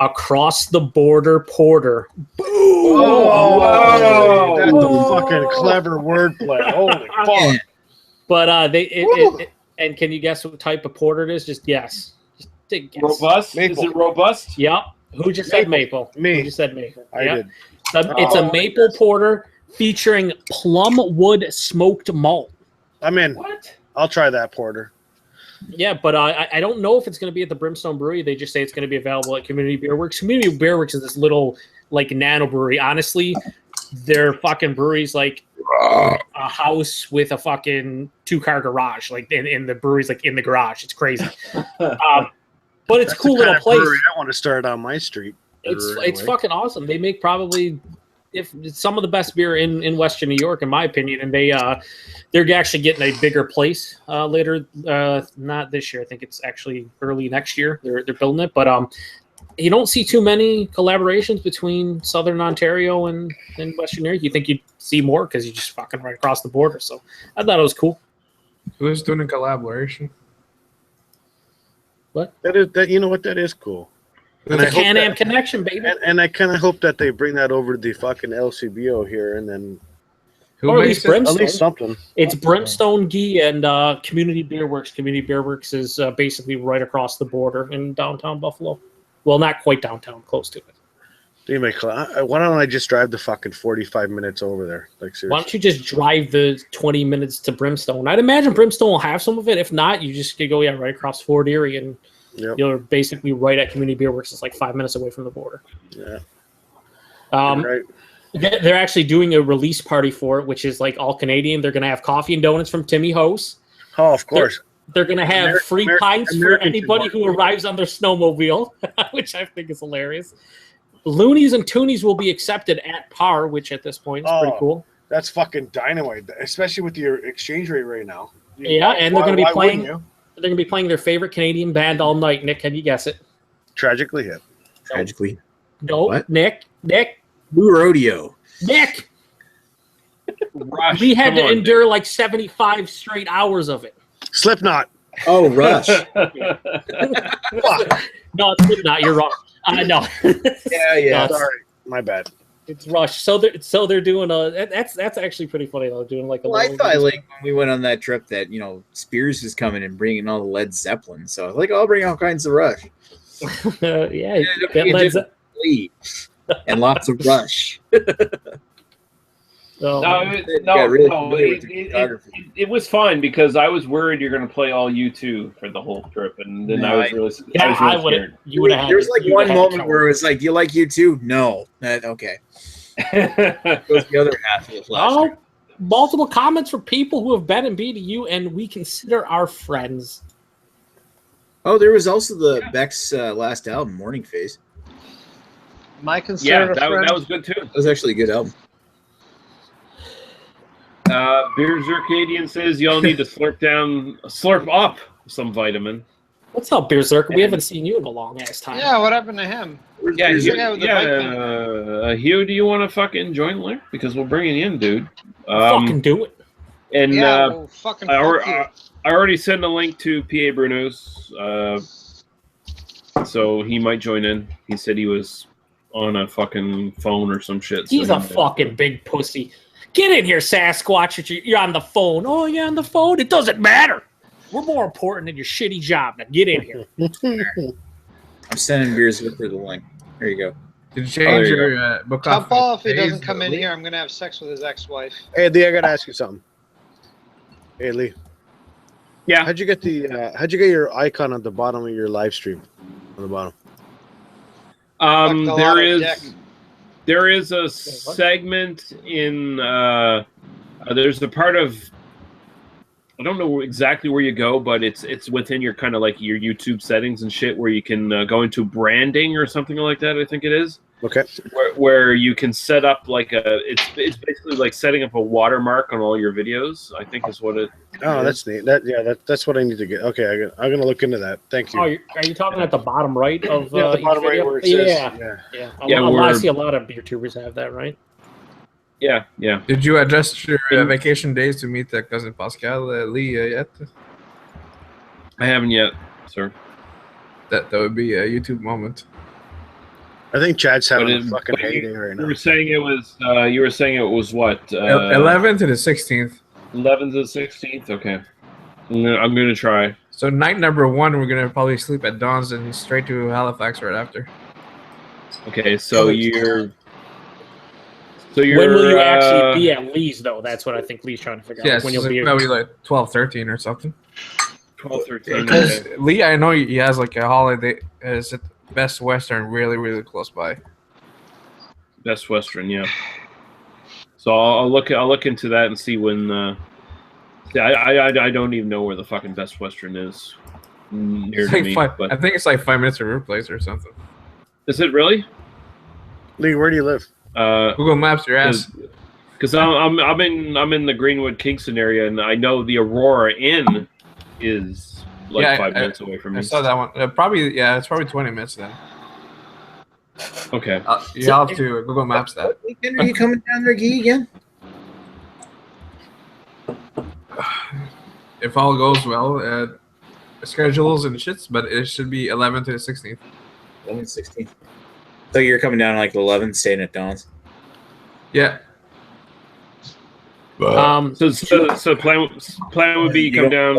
Across the Border Porter. Boom! Oh, wow. That's a fucking clever wordplay. Holy fuck! But and can you guess what type of porter it is? Just guess. Just take a guess. Robust? Maple. Is it robust? Yep. Who just said maple? Me. Who just said maple? I did. It's a maple porter featuring plum wood smoked malt. I'm in. What? I'll try that porter. Yeah, but I don't know if it's going to be at the Brimstone Brewery. They just say it's going to be available at Community Beer Works. Community Beer Works is this little like nano brewery. Honestly, their fucking brewery's like a house with a fucking 2-car garage. Like, in the brewery's like in the garage. It's crazy. But it's a cool little place. I want to start on my street. It's fucking awesome. They make probably it's some of the best beer in Western New York, in my opinion, and they're actually getting a bigger place later. Not this year. I think it's actually early next year. They're building it, but you don't see too many collaborations between Southern Ontario and Western New York. You think you'd see more because you're just fucking right across the border. So I thought it was cool. Who's doing a collaboration? What? That you know what? That is cool. And the Can-Am connection, baby. And I kind of hope that they bring that over to the fucking LCBO here, and then or at least Brimstone. At least something. It's Brimstone, Gee, and Community Beer Works. Community Beer Works is basically right across the border in downtown Buffalo. Well, not quite downtown, close to it. Why don't I just drive the fucking 45 minutes over there? Like, seriously. Why don't you just drive the 20 minutes to Brimstone? I'd imagine Brimstone will have some of it. If not, you just could go right across Fort Erie, and you're basically right at Community Beer Works. It's like 5 minutes away from the border. Yeah. Right. They're actually doing a release party for it, which is like all Canadian. They're going to have coffee and donuts from Timmy Ho's. Oh, of course. They're going to have free pints for anybody who arrives on their snowmobile, which I think is hilarious. Loonies and Toonies will be accepted at par, which at this point is pretty cool. That's fucking dynamite, especially with your exchange rate right now. And they're going to be playing. They're going to be playing their favorite Canadian band all night. Nick, can you guess it? Tragically Hip. Tragically. No, what? Nick. Blue Rodeo. Nick. Rush. We had to endure like 75 straight hours of it. Slipknot. Oh, Rush. No, it's Slipknot. You're wrong. No. Yeah. No, sorry, my bad. It's Rush. So they're doing that's actually pretty funny though. Doing like a. Well, I thought like when we went on that trip that Spears is coming and bringing all the Led Zeppelin, so I was like, I'll bring all kinds of Rush. Yeah, and lots of Rush. It was fine because I was worried you're going to play all U2 for the whole trip, and then I was really scared. You would have. There's like one moment where it was like, "Do you like U2?" No. Okay. That was the other half of it last year. Multiple comments from people who have been in BDU and we consider our friends. Oh, there was also the Beck's last album, Morning Phase. My considered friend. That was good too. That was actually a good album. Beer Zircadian says y'all need to slurp up some vitamin. What's up, Beer Zirk? We haven't seen you in a long ass time. Yeah, what happened to him? Hugh, do you want to fucking join Lair? Because we'll bring it in, dude. Fucking do it. And fucking I already sent a link to PA Bruno's, so he might join in. He said he was on a fucking phone or some shit. He's a fucking big pussy. Get in here, Sasquatch. You're on the phone. Oh, you're on the phone? It doesn't matter. We're more important than your shitty job. Now get in here. I'm sending Beers with the link. There you go. Did you change your book off? Top ball, if he doesn't come in here, I'm going to have sex with his ex-wife. Hey, Lee, I got to ask you something. Hey, Lee. Yeah. How'd you get your icon at the bottom of your live stream? On the bottom. There is a segment in there's a part of, I don't know exactly where you go, but it's within your kind of like your YouTube settings and shit where you can go into branding or something like that. I think it is. Okay. Where you can set up like it's basically like setting up a watermark on all your videos. I think is what it. Oh, that's neat. That's what I need to get. Okay, I'm gonna look into that. Thank you. Oh, are you talking at the bottom right of? The bottom right where it says. Yeah. I see a lot of beer tubers have that, right? Yeah. Did you adjust your vacation days to meet cousin Pascal Lee yet? I haven't yet, sir. That would be a YouTube moment. I think Chad's having a fucking heyday right now. You were saying it was. What? 11th to the 16th. 11th to the 16th. Okay. I'm gonna try. So night number 1, we're gonna probably sleep at Dawn's and straight to Halifax right after. Okay, so you're So you're, when will you actually be at Lee's, though? That's what I think Lee's trying to figure Yeah, out. When it's you'll be probably like 12, 13 or something. 12, 13? Because Okay. Lee, I know he has like a holiday. Is it Best Western really, really close by? Best Western, yeah. So I'll look into that and see when. See, I don't even know where the fucking Best Western is near It's to like me. I But think it's like 5 minutes from your place or something. is it really? Lee, where do you live? Google Maps your ass. Because I'm in the Greenwood Kingston area, and I know the Aurora Inn is like Yeah, 5 minutes away from I me. saw that one. It's probably 20 minutes then. Okay. You have to Google Maps that. What weekend are you coming down there, Guy, again? If all goes well, schedules and shits, but it should be 11th to the 16th. 11th, 16th. So you're coming down like the 11th, staying at Dawn's. Yeah. So plan would be come down.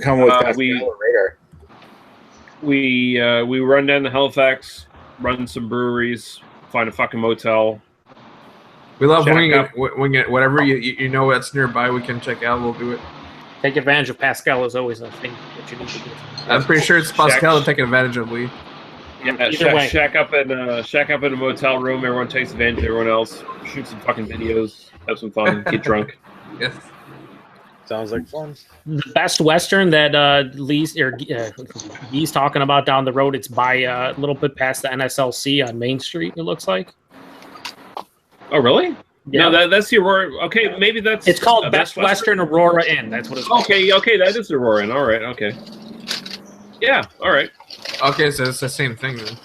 Come with Pascal we- or Radar. We run down to Halifax, run some breweries, find a fucking motel. We love Check winging up. it. Whatever you know that's nearby, we can check out. We'll do it. Take advantage of Pascal is always a thing that you need to do. I'm pretty sure it's Pascal taking advantage of Lee. Yeah, Either way. shack up in a motel room. Everyone takes advantage of everyone else. Shoot some fucking videos. Have some fun. Get drunk. Yes. Sounds like fun. The Best Western that he's talking about down the road, it's by a little bit past the NSLC on Main Street, it looks like. Oh, really? Yeah. No, that's the Aurora. Okay, maybe that's. It's called Best Western Aurora Inn. That's what it's called. Okay, that is the Aurora Inn. All right, okay. Yeah, all right. Okay, so it's the same thing then.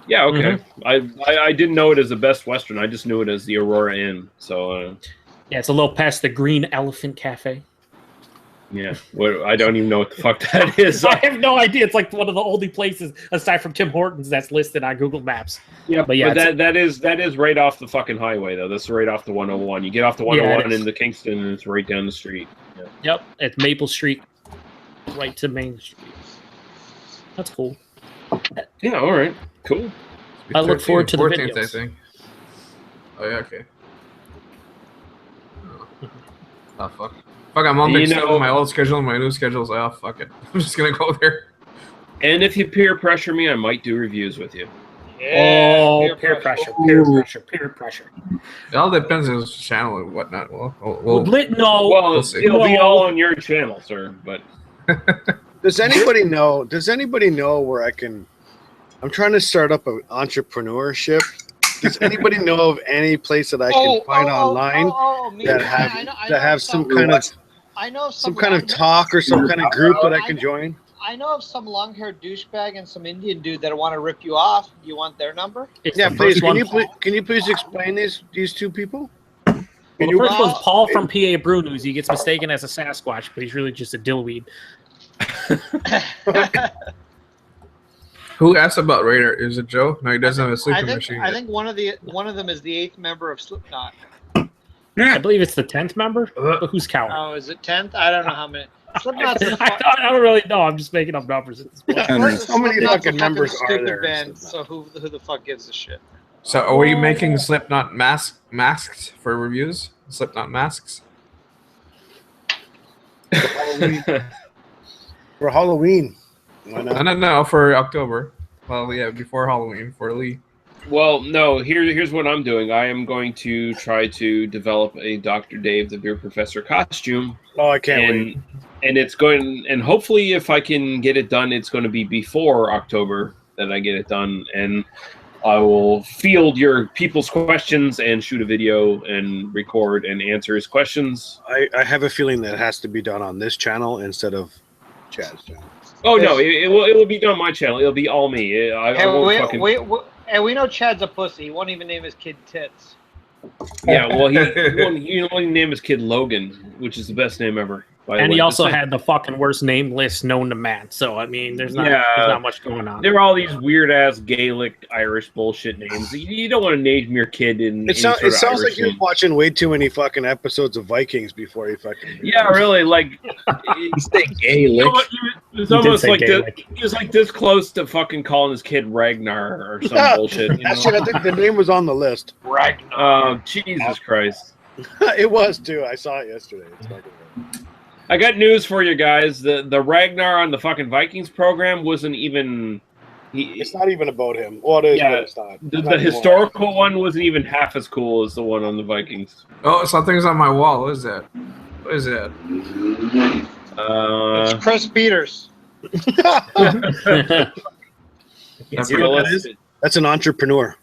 Yeah, okay. Mm-hmm. I didn't know it as a Best Western. I just knew it as the Aurora Inn. So, Yeah, it's a little past the Green Elephant Cafe. yeah. I don't even know what the fuck that is. I have no idea. It's like one of the only places aside from Tim Hortons that's listed on Google Maps. Yeah, but yeah, that is right off the fucking highway though. That's right off the 101. You get off the 101 into Kingston, and it's right down the street. Yeah. Yep, it's Maple Street, right to Main Street. That's cool. Yeah. All right. Cool. I look forward to the 14th, I videos. think. Oh yeah, okay. Oh fuck. Fuck, I'm all mixed up with my old schedule and my new schedule. So, oh fuck it. I'm just gonna go there. And if you peer pressure me, I might do reviews with you. Yeah, peer pressure. It all depends on his channel and whatnot. Well, Well, no. Well, We'll see. it'll be No. all on your channel, sir. But Does anybody know? Does anybody know where I can? I'm trying to start up an entrepreneurship. Does anybody know of any place that I can find online me. that I know have some kind of I know some kind of talk or some kind of group that I can join? I know of some long-haired douchebag and some Indian dude that want to rip you off. You want their number? It's Yeah, the please. first Can you please explain these two people? Well, the first one's Paul from PA Brew News. He gets mistaken as a Sasquatch, but he's really just a dillweed. Who asked about Radar? Is it Joe? No, he doesn't have a sleeping machine. I think one of them is the 8th member of Slipknot. I believe it's the 10th member, but who's counting? Oh, is it 10th? I don't know how many. Slipknot's I don't really know. I'm just making up numbers at this point. How many Slipknot's fucking a members are stupid there in band, Slipknot? so who the fuck gives a shit? So are we making Slipknot masks for reviews? Slipknot masks? For Halloween. Why not? No, for October. Well, yeah, before Halloween for Lee. well, no. Here's what I'm doing. I am going to try to develop a Dr. Dave the Beer Professor costume. Oh, I can't wait. And it's going, and hopefully if I can get it done, it's going to be before October that I get it done. And I will field your people's questions and shoot a video and record and answer his questions. I have a feeling that it has to be done on this channel instead of Chad's channel. Oh no, it will be done on my channel. It'll be all me. I won't fucking. And we know Chad's a pussy. He won't even name his kid Tits. Yeah, well, he only named his kid Logan, which is the best name ever. By the And way. he also Just- had the fucking worst name list known to man. So I mean, there's not much going on. There are all these weird ass Gaelic Irish bullshit names. You don't want to name your kid in. It sounds like you're watching way too many fucking episodes of Vikings before you fucking. Yeah, really. Like You say Gaelic. It's He did almost say like Gaelic. he was like this close to fucking calling his kid Ragnar or some bullshit. You Actually, know? I think the name was on the list. Oh, Jesus Christ. It was too. I saw it yesterday. It's fucking good. I got news for you guys. The Ragnar on the fucking Vikings program wasn't even. It's not even about him. Well, it is, Yeah, but it's not. The Not anymore. historical one wasn't even half as cool as the one on the Vikings. Oh, something's on my wall. What is that? What is that? It's Chris Peters. Can't see what that is. That's an entrepreneur.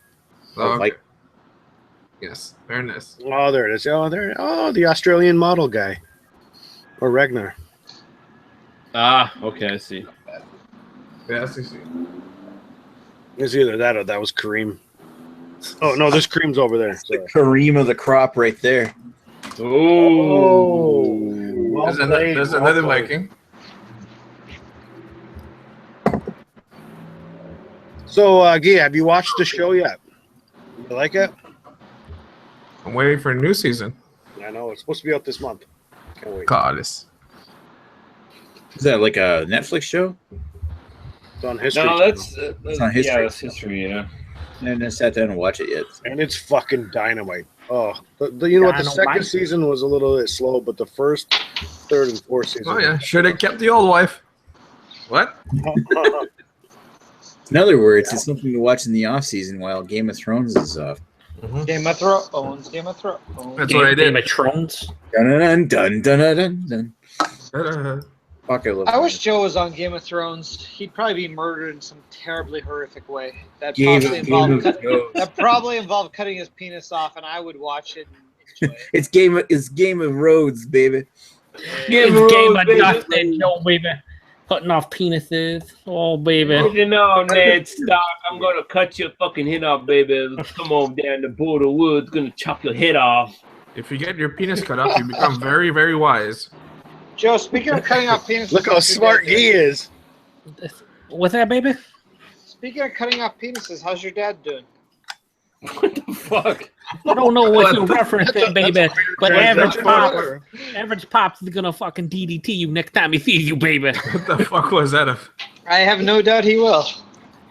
Oh, okay. Like, Yes, very nice. Oh, there it is. Oh, there. Oh, the Australian model guy, or Ragnar. Okay, I see. Yeah, I see. It's either that or that was Kareem. Oh no, this Kareem's over there. the Kareem of the crop right there. Oh. Well There's played, another well played. Viking. So, Guy, have you watched the show yet? You like it? I'm waiting for a new season. I know it's supposed to be out this month. Can't wait. God, it's Is that like a Netflix show? It's on History. No, Channel. that's not history. Yeah, that's history. Yeah. I haven't sat down and watch it yet. And it's fucking dynamite. Oh, you know what? The second Dynamite. season was a little bit slow, but the first, third, and fourth season. oh yeah, should have kept the old wife. What? In other words, it's something to watch in the off season while Game of Thrones is off. Game of Thrones. Game of Thrones. That's what I did. Game of Thrones. Dun dun dun dun dun dun. Fuck, I love I it. wish Joe was on Game of Thrones. He'd probably be murdered in some terribly horrific way. That Game probably of involved Thrones. that probably involved cutting his penis off, and I would watch it and enjoy it. It's Game of Roads, baby. It's Game of Nothing, no baby. Cutting off penises. Oh baby. You know, Ned Stark, I'm gonna cut your fucking head off, baby. Come on down the border woods, gonna chop your head off. If you get your penis cut off, you become very, very wise. Joe, speaking of cutting off penises, Look how smart he is. What's that, baby? Speaking of cutting off penises, how's your dad doing? What the fuck? I don't know what you're referencing, baby. But average Translation. pops is gonna fucking DDT you next time he sees you, baby. What the fuck was that? I have no doubt he will.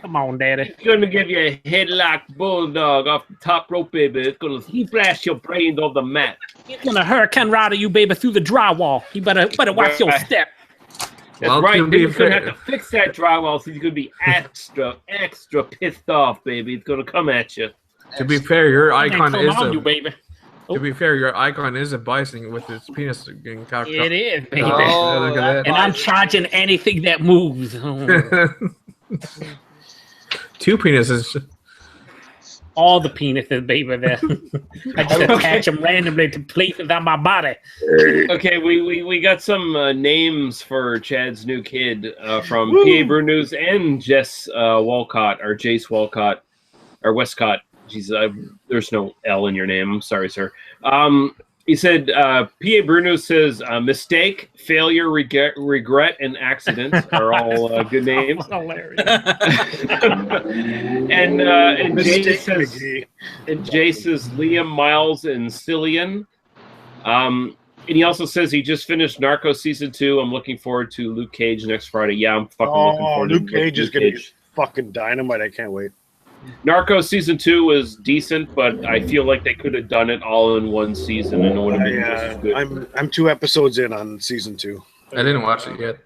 Come on, daddy. It's gonna give you a headlock bulldog off the top rope, baby. It's gonna splash your brains off the mat. He's gonna hurricane rider you, baby, through the drywall. You better watch your step. That's Well, right. to be He's gonna fair- have to fix that drywall, so he's gonna be extra pissed off, baby. It's gonna come at you. To be fair, your icon Come is on, you a. baby. To be fair, your icon is a bison with its penis getting cocked It is, baby. Oh, look at And I'm charging anything that moves. up. Two penises. All the penises, baby. There. I just attach them randomly to places on my body. Okay, we got some names for Chad's new kid from PA Brew News and Jess Walcott, or Jace Walcott, or Westcott. Jeez, there's no L in your name. I'm sorry, sir. He said, PA Brew News says, mistake, failure, regret, and accident are all good names. Hilarious. and Jay says Liam, Miles, and Cillian. And he also says he just finished Narco season 2. I'm looking forward to Luke Cage next Friday. Yeah, I'm fucking looking Oh, forward Luke to Cage is gonna be fucking dynamite. I can't wait. Narco season 2 was decent, but I feel like they could have done it all in one season and it would have been just as good. I'm 2 episodes in on season 2. I didn't watch it yet.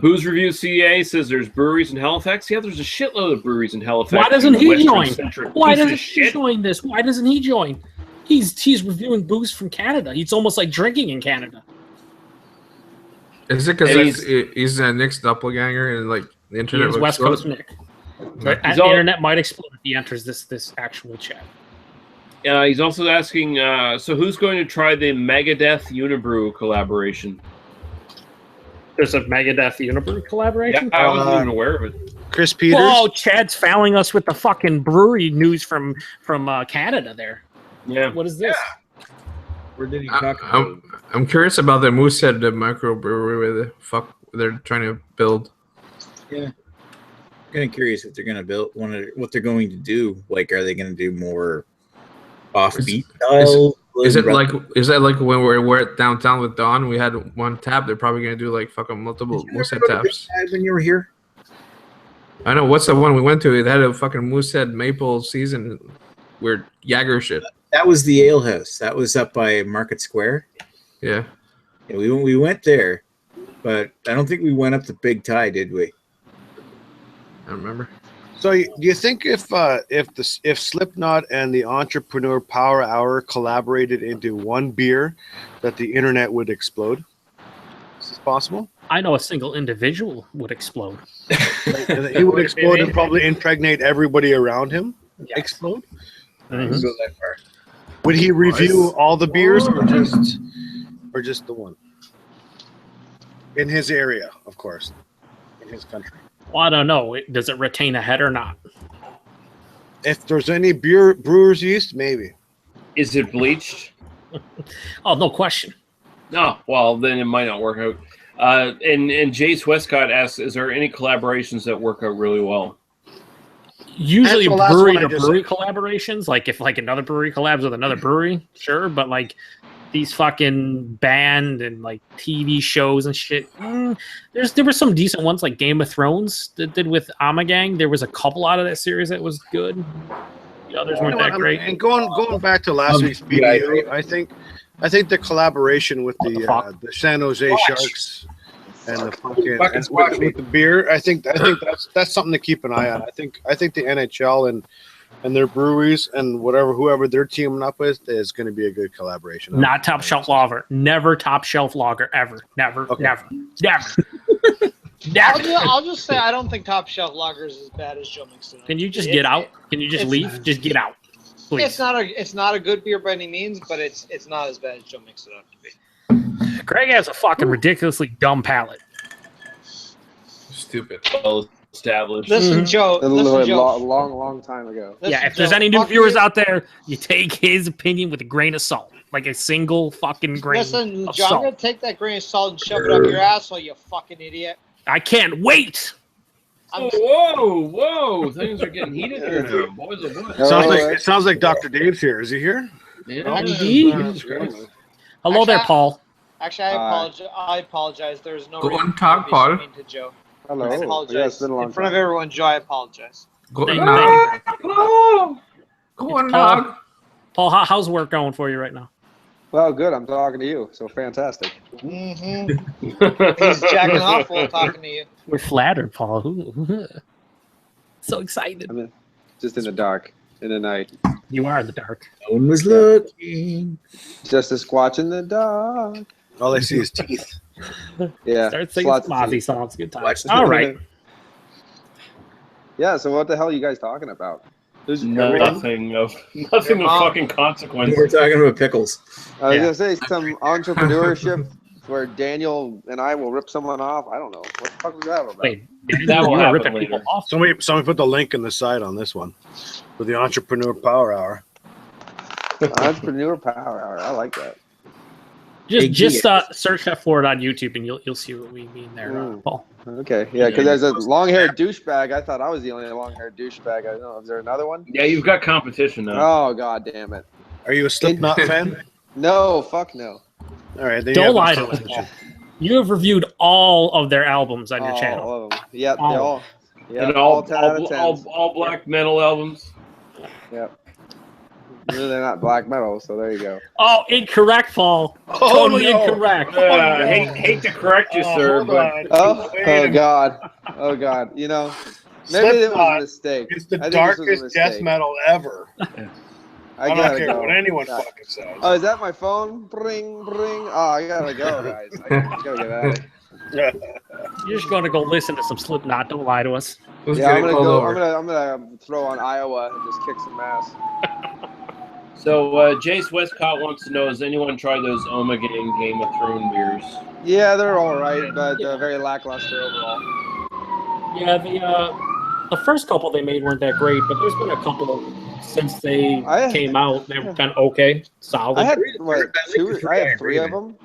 Booze Review CA says there's breweries in Halifax. Yeah, there's a shitload of breweries in Halifax. Why doesn't he Western join? centric Why piece of doesn't he shit. join this? Why doesn't he join? He's reviewing booze from Canada. It's almost like drinking in Canada. Is it because And he's Nick's doppelganger and like the He internet is will West explode? Coast Nick. The He's all- internet might explode if he enters this actual chat. He's also asking, so who's going to try the Megadeth Unibrew collaboration? There's a Megadeth Unibrew collaboration? Yeah, I wasn't even aware of it. Chris Peters. Whoa, Chad's fouling us with the fucking brewery news from Canada there. Yeah. What is this? Where did he talk about? I'm curious about the Moosehead, the microbrewery where the fuck they're trying to build. Yeah. Kind of curious if they're going to build what they're going to do. Like, are they going to do more offbeat style Is that like when we're at downtown with Don? We had one tap. They're probably gonna do like fucking multiple Moosehead taps. When you were here? I know. What's the one we went to? It had a fucking Moosehead maple season, weird Jagger shit. That was the Ale House. That was up by Market Square. Yeah. Yeah, we went there, but I don't think we went up to Big Tie, did we? I don't remember. So, do you think if Slipknot and the Entrepreneur Power Hour collaborated into one beer, that the internet would explode? Is this possible? I know a single individual would explode. He would explode and probably impregnate everybody around him. Yes. Explode. Go that far. Would he review all the beers or just the one? In his area, of course. In his country. Well, I don't know. Does it retain a head or not? If there's any brewer's yeast, maybe. Is it bleached? Oh, no question. No. Well, then it might not work out. And Jace Westcott asks, is there any collaborations that work out really well? Usually That's the last brewery one I to just brewery said. collaborations, like if like another brewery collabs with another brewery, sure, but like these fucking band and like TV shows and shit, there were some decent ones like Game of Thrones that did with Amagang. There was a couple out of that series that was good. The others weren't that great. And going back to last week's BDU, I think the collaboration with the San Jose Sharks and the fucking with the beer, I think that's something to keep an eye on. I think the NHL and their breweries and whoever they're teaming up with is going to be a good collaboration. Not top shelf lager. Never top shelf lager ever. Never. I'll just say I don't think top shelf lager is as bad as Joe mixed it up. Can you just get out? Can you just leave? Just get out, please. It's not a good beer by any means, but it's not as bad as Joe mixed it up to be. Craig has a fucking ridiculously dumb palate. Stupid. Well established. Listen, Joe. Long time ago. Listen, Yeah, if there's Joe, any new fuck viewers you. out there, you take his opinion with a grain of salt, like a single fucking grain Listen, of Joe, I'm salt. gonna take that grain of salt and shove it up your asshole, you fucking idiot. I can't wait. Whoa! Things are getting heated here now. Boys, oh boy. It sounds like Dr. Dave's here. Is he here? Yeah. Indeed. Hello there, Paul. Actually, I apologize. There's no Go reason on, talk, to be Paul. mean to Joe. Hello. I apologize. Yeah, it's been a long In front of time. everyone, Joe, I apologize. Go Thank on, you. dog. Go on, dog. Paul, how's work going for you right now? Well, good. I'm talking to you, so fantastic. Mm-hmm. He's jacking off while talking to you. We're flattered, Paul. So excited. I'm just in the dark, in the night. You are in the dark. No one was looking. Just a squatch in the dark. All I see is teeth. Yeah. Start singing lots some of Ozzy teeth. songs. Good times. Watch this. All right. Yeah, so what the hell are you guys talking about? There's Nothing of fucking consequence. We're talking about pickles. I was Yeah. gonna say some entrepreneurship where Daniel and I will rip someone off. I don't know. What the fuck was that about? Wait, That will you were happen ripping later. people off. Somebody put the link in the side on this one for the Entrepreneur Power Hour. Entrepreneur Power Hour. I like that. Just search that for it on YouTube, and you'll see what we mean there, Paul. Okay, yeah, because there's a long-haired douchebag. I thought I was the only long-haired douchebag. I don't know. Is there another one? Yeah, you've got competition now. Oh, god damn it. Are you a Slipknot fan? No, fuck no. All right. Then Don't you lie have to no us. competition. You have reviewed all of their albums on your All channel. of them. Yep, All. they all. Yep, And all 10 out of 10. all black metal albums. Yep. They're not black metal, so there you go. Oh, incorrect, Paul. Oh, Totally no. incorrect. Hate to correct you, sir, Hold but on. Oh, Wait a minute. God. Oh, God. You know, maybe it was a Slipknot mistake. It's the I think this was a darkest death mistake. metal ever. I I don't gotta care go. what anyone Yeah. fucking says. Oh, is that my phone? Bring, bring. Oh, I gotta go, guys. I gotta get out of here. You're just going to go listen to some Slipknot. Don't lie to us. Let's Yeah, get I'm it gonna pulled go. over. I'm gonna throw on Iowa and just kick some ass. So Jace Westcott wants to know: has anyone tried those Omega Game of Thrones beers? Yeah, they're all right, but very lackluster overall. Yeah, the first couple they made weren't that great, but there's been a couple since they came out. They've been okay, solid. I had three of them.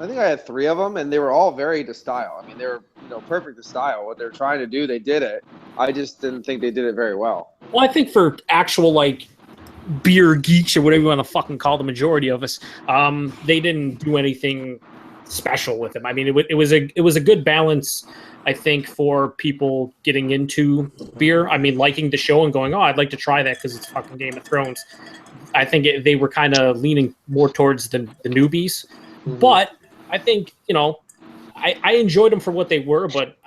I think I had three of them, and they were all very to style. I mean, they were perfect to style. What they're trying to do, they did it. I just didn't think they did it very well. Well, I think for actual like beer geeks or whatever you want to fucking call the majority of us, they didn't do anything special with them. I mean, it was a good balance, I think, for people getting into beer. I mean, liking the show and going, oh, I'd like to try that because it's fucking Game of Thrones. I think they were kind of leaning more towards the newbies. Mhm. But I think, I enjoyed them for what they were, but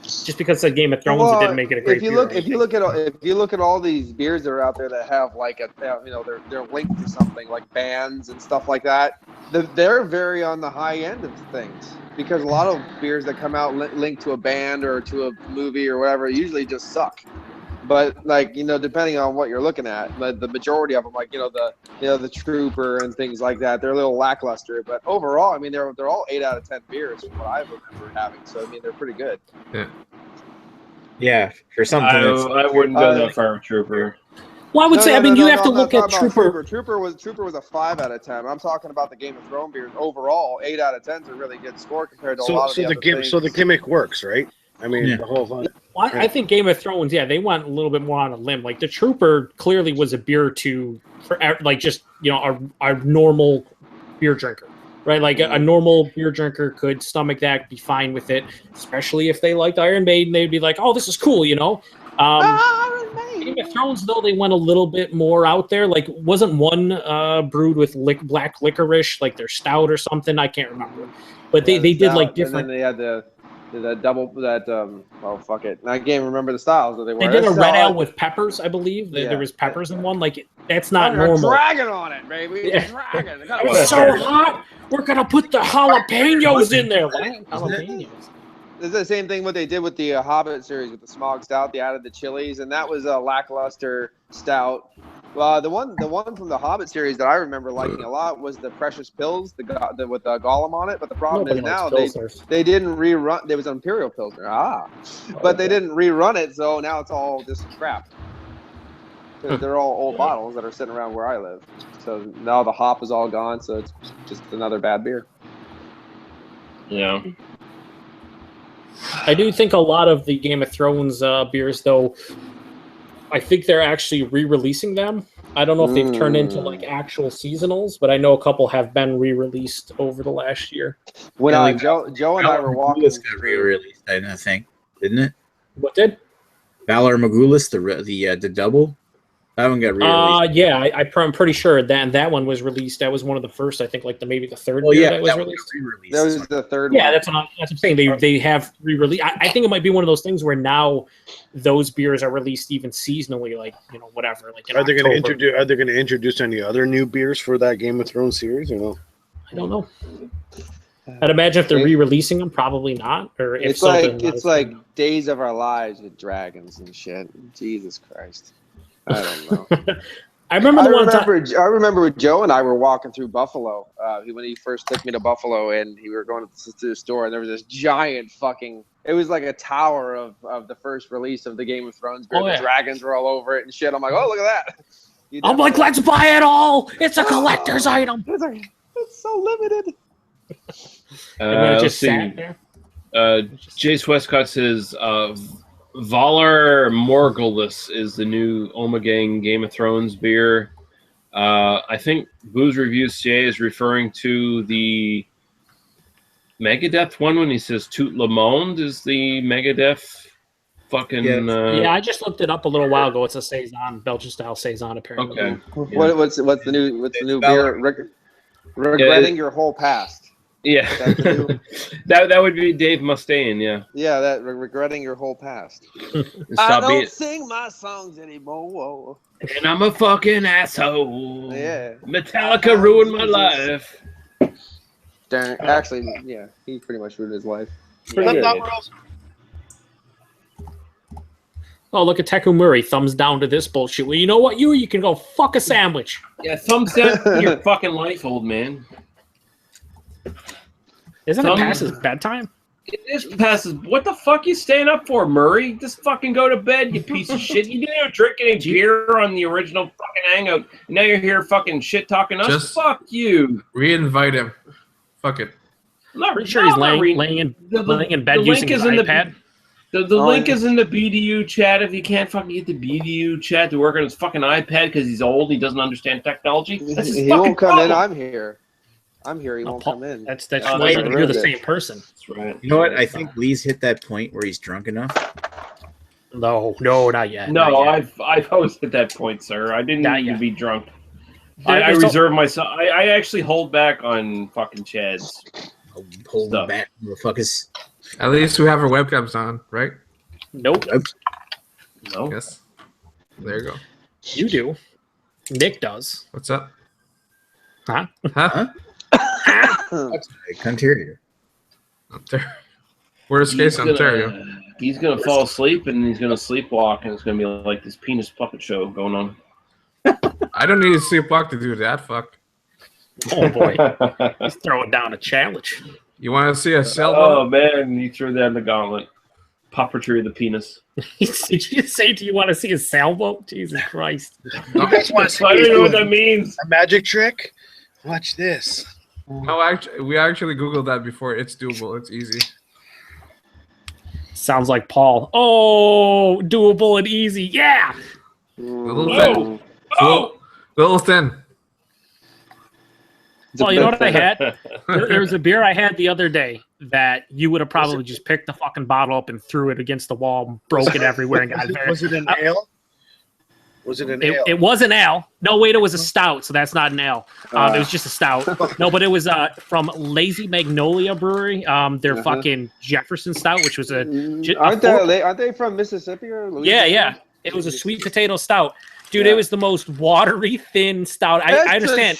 just because it's Game of Thrones, it didn't make it a great if you beer. look at all these beers that are out there that have like they're linked to something like bands and stuff like that, they're very on the high end of things, because a lot of beers that come out linked to a band or to a movie or whatever usually just suck. But like, depending on what you're looking at, the majority of them, like the Trooper and things like that, they're a little lackluster. But overall, I mean, they're all 8 out of 10 beers from what I remember having. So I mean, they're pretty good. Yeah, for something. I wouldn't go that far with Trooper. Well, I would say, you have to look at Trooper. Trooper was a 5 out of 10. I'm talking about the Game of Thrones beers. Overall, 8 out of 10 is a really good score compared to a lot of the other things. So the gimmick works, right? I mean, the whole thing. Well, I think Game of Thrones, they went a little bit more on a limb. Like the Trooper clearly was a beer for like just our normal beer drinker, right? Like a normal beer drinker could stomach that, be fine with it, especially if they liked Iron Maiden. They'd be like, "Oh, this is cool," Iron Maiden. Game of Thrones, though, they went a little bit more out there. Like, wasn't one brewed with black licorice, like their stout or something? I can't remember, but they did like different. And then they had the fuck it. I can't remember the styles that they were. They did a red ale with peppers, I believe. There was peppers in one. Like, that's not normal. Dragon on it, baby. Dragon. It's so hot. We're gonna put the jalapenos in there. Jalapenos. This is the same thing what they did with the Hobbit series with the Smog Stout. They added the chilies, and that was a lackluster stout. The one from the Hobbit series that I remember liking a lot was the Precious Pills, with the Gollum on it. But the problem is now they didn't rerun. There was an Imperial Pilsner, but they didn't rerun it, so now it's all just crap. They're all old bottles that are sitting around where I live. So now the hop is all gone, so it's just another bad beer. Yeah. I do think a lot of the Game of Thrones beers, though, I think they're actually re-releasing them. I don't know if they've turned into like actual seasonals, but I know a couple have been re-released over the last year. When Joe and I were walking, Magoulas got re-released, I think, didn't it? What did? Valor Magoulas, the double. That one got re-released. Yeah, I'm pretty sure that one was released. That was one of the first, I think, like maybe the third beer that was released. That was the third. Yeah, that's what I'm saying. They have re-released. I think it might be one of those things where now those beers are released even seasonally, like whatever. Like are they going to introduce any other new beers for that Game of Thrones series? Or no? I don't know. I'd imagine if they're re-releasing them, probably not. Or if it's like Days of Our Lives with dragons and shit. Jesus Christ. I don't know. I remember when Joe and I were walking through Buffalo when he first took me to Buffalo, and we were going to the store, and there was this giant fucking. It was like a tower of the first release of the Game of Thrones beer. The dragons were all over it and shit. I'm like, oh, look at that. I'm like, let's buy it all. It's a collector's item. It's so limited. Just sat there. Jace Westcott says. Valar Morghulis is the new Omegang Game of Thrones beer. I think Booze Reviews CA is referring to the Megadeth one when he says Tout Le Monde is the Megadeth fucking... I just looked it up a little while ago. It's a Saison, Belgian style Saison, apparently. Okay. Yeah. What's the new beer? Regretting Your Whole Past. Yeah, that would be Dave Mustaine. Yeah. Yeah, that regretting your whole past. I don't sing my songs anymore. And I'm a fucking asshole. Yeah. Metallica ruined my life. Actually, yeah, he pretty much ruined his life. Oh, look at Teku Murray. Thumbs down to this bullshit. Well, you know what? You can go fuck a sandwich. Yeah, thumbs down to your fucking life, old man. Isn't it past his bedtime? It is past his... What the fuck you staying up for, Murray? Just fucking go to bed, you piece of shit. You didn't even drink any beer on the original fucking hangout. Now you're here fucking shit talking us. Just fuck you. Re-invite him. Fuck it. I'm pretty sure he's laying in bed using his iPad. The link is in the BDU chat. If you can't fucking get the BDU chat to work on his fucking iPad because he's old, he doesn't understand technology. That's his He fucking won't come in. problem. I'm here. He won't come in. That's Oh, why that's you're the right. same person. That's right. You know what? I think Lee's hit that point where he's drunk enough. No, not yet. No, not yet. I've always hit that point, sir. I didn't Not need to yet. be drunk. There- I there's a- reserve myself. I actually hold back on fucking chads. Hold Stuff. back, motherfuckers. At least we have our webcams on, right? Nope, No. Yes. There you go. you do. Nick does. What's up? Huh? Huh? Ontario. Ontario. Worst case, Ontario. He's gonna fall asleep and he's gonna sleepwalk and it's gonna be like this penis puppet show going on. I don't need to sleepwalk to do that. Fuck. Oh boy, he's throwing down a challenge. You want to see a sailboat? Oh man, you threw that in the gauntlet. Puppetry of the penis. Did you say, do you want to see a sailboat? Jesus Christ. You guys want to see I me don't know what do that means. a magic trick? Watch this. No, actually, we actually Googled that before. It's doable. It's easy. Sounds like Paul. Oh, doable and easy. Yeah. Little Whoa. thin. Little thin. Well, you know what I had? There was a beer I had the other day that you would have probably just picked the fucking bottle up and threw it against the wall, and broke it everywhere, and got very. Was it an ale? Was it an ale? It was an ale. No, wait, it was a stout, so that's not an ale. It was just a stout. No, but it was from Lazy Magnolia Brewery. Their fucking Jefferson Stout, which was Aren't they from Mississippi or Louisiana? yeah. It was a sweet potato stout. Dude, it was the most watery, thin stout. I understand.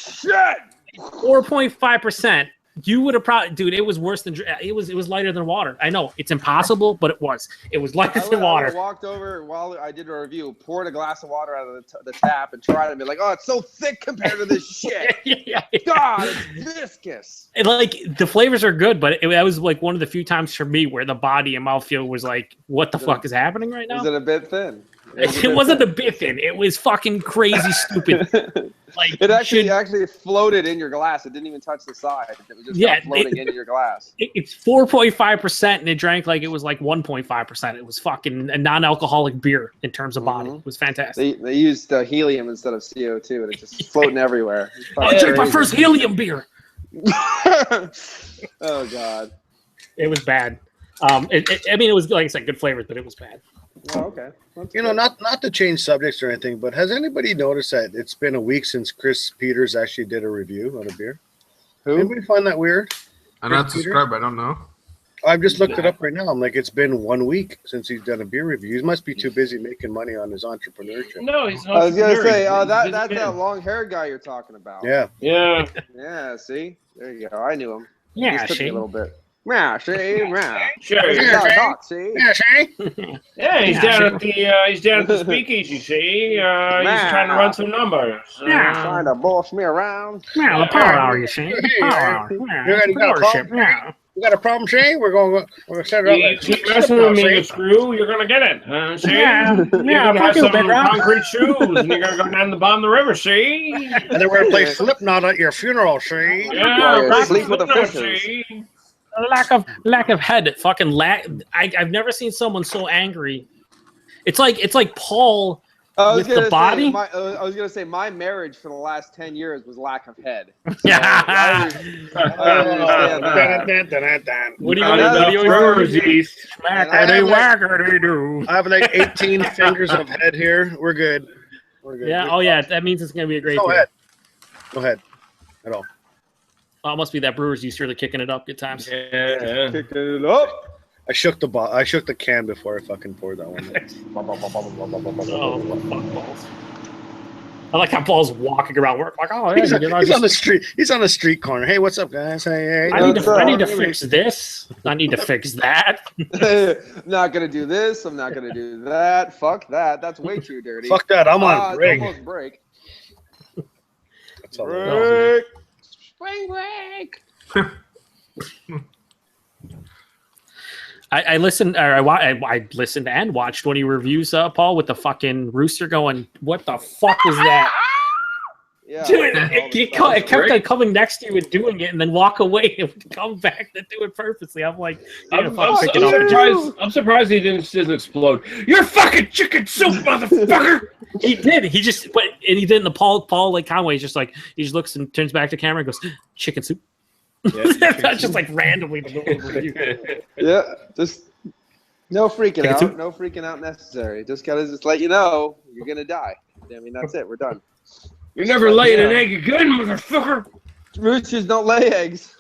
4.5%. You would have probably, dude. It was worse than it was. It was lighter than water. I know it's impossible, but it was. It was lighter than water. I walked over while I did a review, poured a glass of water out of the tap, and tried it. And be like, "Oh, it's so thick compared to this shit. Yeah. God, it's viscous." And like the flavors are good, but that was like one of the few times for me where the body and mouthfeel was like, "What the fuck is happening right now?" Was it a bit thin? It wasn't a bit thin. It was fucking crazy stupid. Like It actually floated in your glass. It didn't even touch the side. It was just floating into your glass. It's 4.5%, and it drank like it was like 1.5%. It was fucking a non-alcoholic beer in terms of body. It was fantastic. They used helium instead of CO2, and it's just floating everywhere. I drank my first helium beer. Oh god. It was bad. I mean, it was like I said, good flavors, but it was bad. Oh, okay. That's You know, good. not to change subjects or anything, but has anybody noticed that it's been a week since Chris Peters actually did a review on a beer? Who? Anybody find that weird? I'm not subscribed. I don't know. I've just looked it up right now. I'm like, it's been 1 week since he's done a beer review. He must be too busy making money on his entrepreneurship. No, he's not. I was gonna say, that's that long-haired guy you're talking about. Yeah. Yeah. Yeah. See, there you go. I knew him. Yeah, Just took me she. a little bit. Yeah. See. Yeah. Sure. You gotta talk, see. Yeah, Shay. Yeah, he's Yeah, down sure. at the he's down at the speakeasy. See, he's trying to run some numbers. Yeah. Trying to boss me around. Yeah, the power hour, you see. The power hour. You Yeah, got a entrepreneurship, call? yeah. You got a problem, Shay? We're gonna set it up. You keep messing with me, you screw, you're gonna get it. See? Yeah, You're gonna have fuck you, some big rock. concrete shoes, and you're gonna go down the bottom of the river. See? And then we're gonna play Slipknot at your funeral, Shay. Yeah, Yeah, sleep with the Slipknot, fishes. see? Lack of head. Fucking I've never seen someone so angry. It's like Paul with the body. I was gonna say my marriage for the last 10 years was lack of head. Yeah. I understand that. What do you I want know, to do? Brewers East. Whackity-whackity-doo. I have like 18 fingers of head here. We're good. We're good. Yeah. Oh yeah. That means it's gonna be a great. Go beer. ahead. Go ahead. At all. Oh, it must be that Brewers East really kicking it up. Good times. Yeah. Pick it up. I shook the can before I fucking poured that one. Oh, fuck balls. I like how Paul's walking around work like, oh, He's, yeah, he's on the street. He's on the street corner. Hey, what's up, guys? Hey. I need to What's up? fix this. I need to fix that. Not gonna do this. I'm not gonna do that. Fuck that. That's way too dirty. Fuck that. I'm on It's break. almost break. That's all. Break. Spring break. I listened, or I listened and watched one of your reviews, Paul, with the fucking rooster going, what the fuck was that? Yeah. Dude, all the it stuff. kept on coming next to you and doing it, and then walk away and come back and do it purposely. I'm like, I'm surprised he didn't explode. You're fucking chicken soup, motherfucker! He did. He just, and he did in the Paul like Conway. He's just like, he just looks and turns back to camera and goes, chicken soup. Yeah, Just like randomly in the middle of the review. Yeah, just no freaking Chicken out. soup. No freaking out necessary. Just gotta let you know you're gonna die. I mean, that's it. We're done. You're never laying an egg again, motherfucker. Roosters don't lay eggs.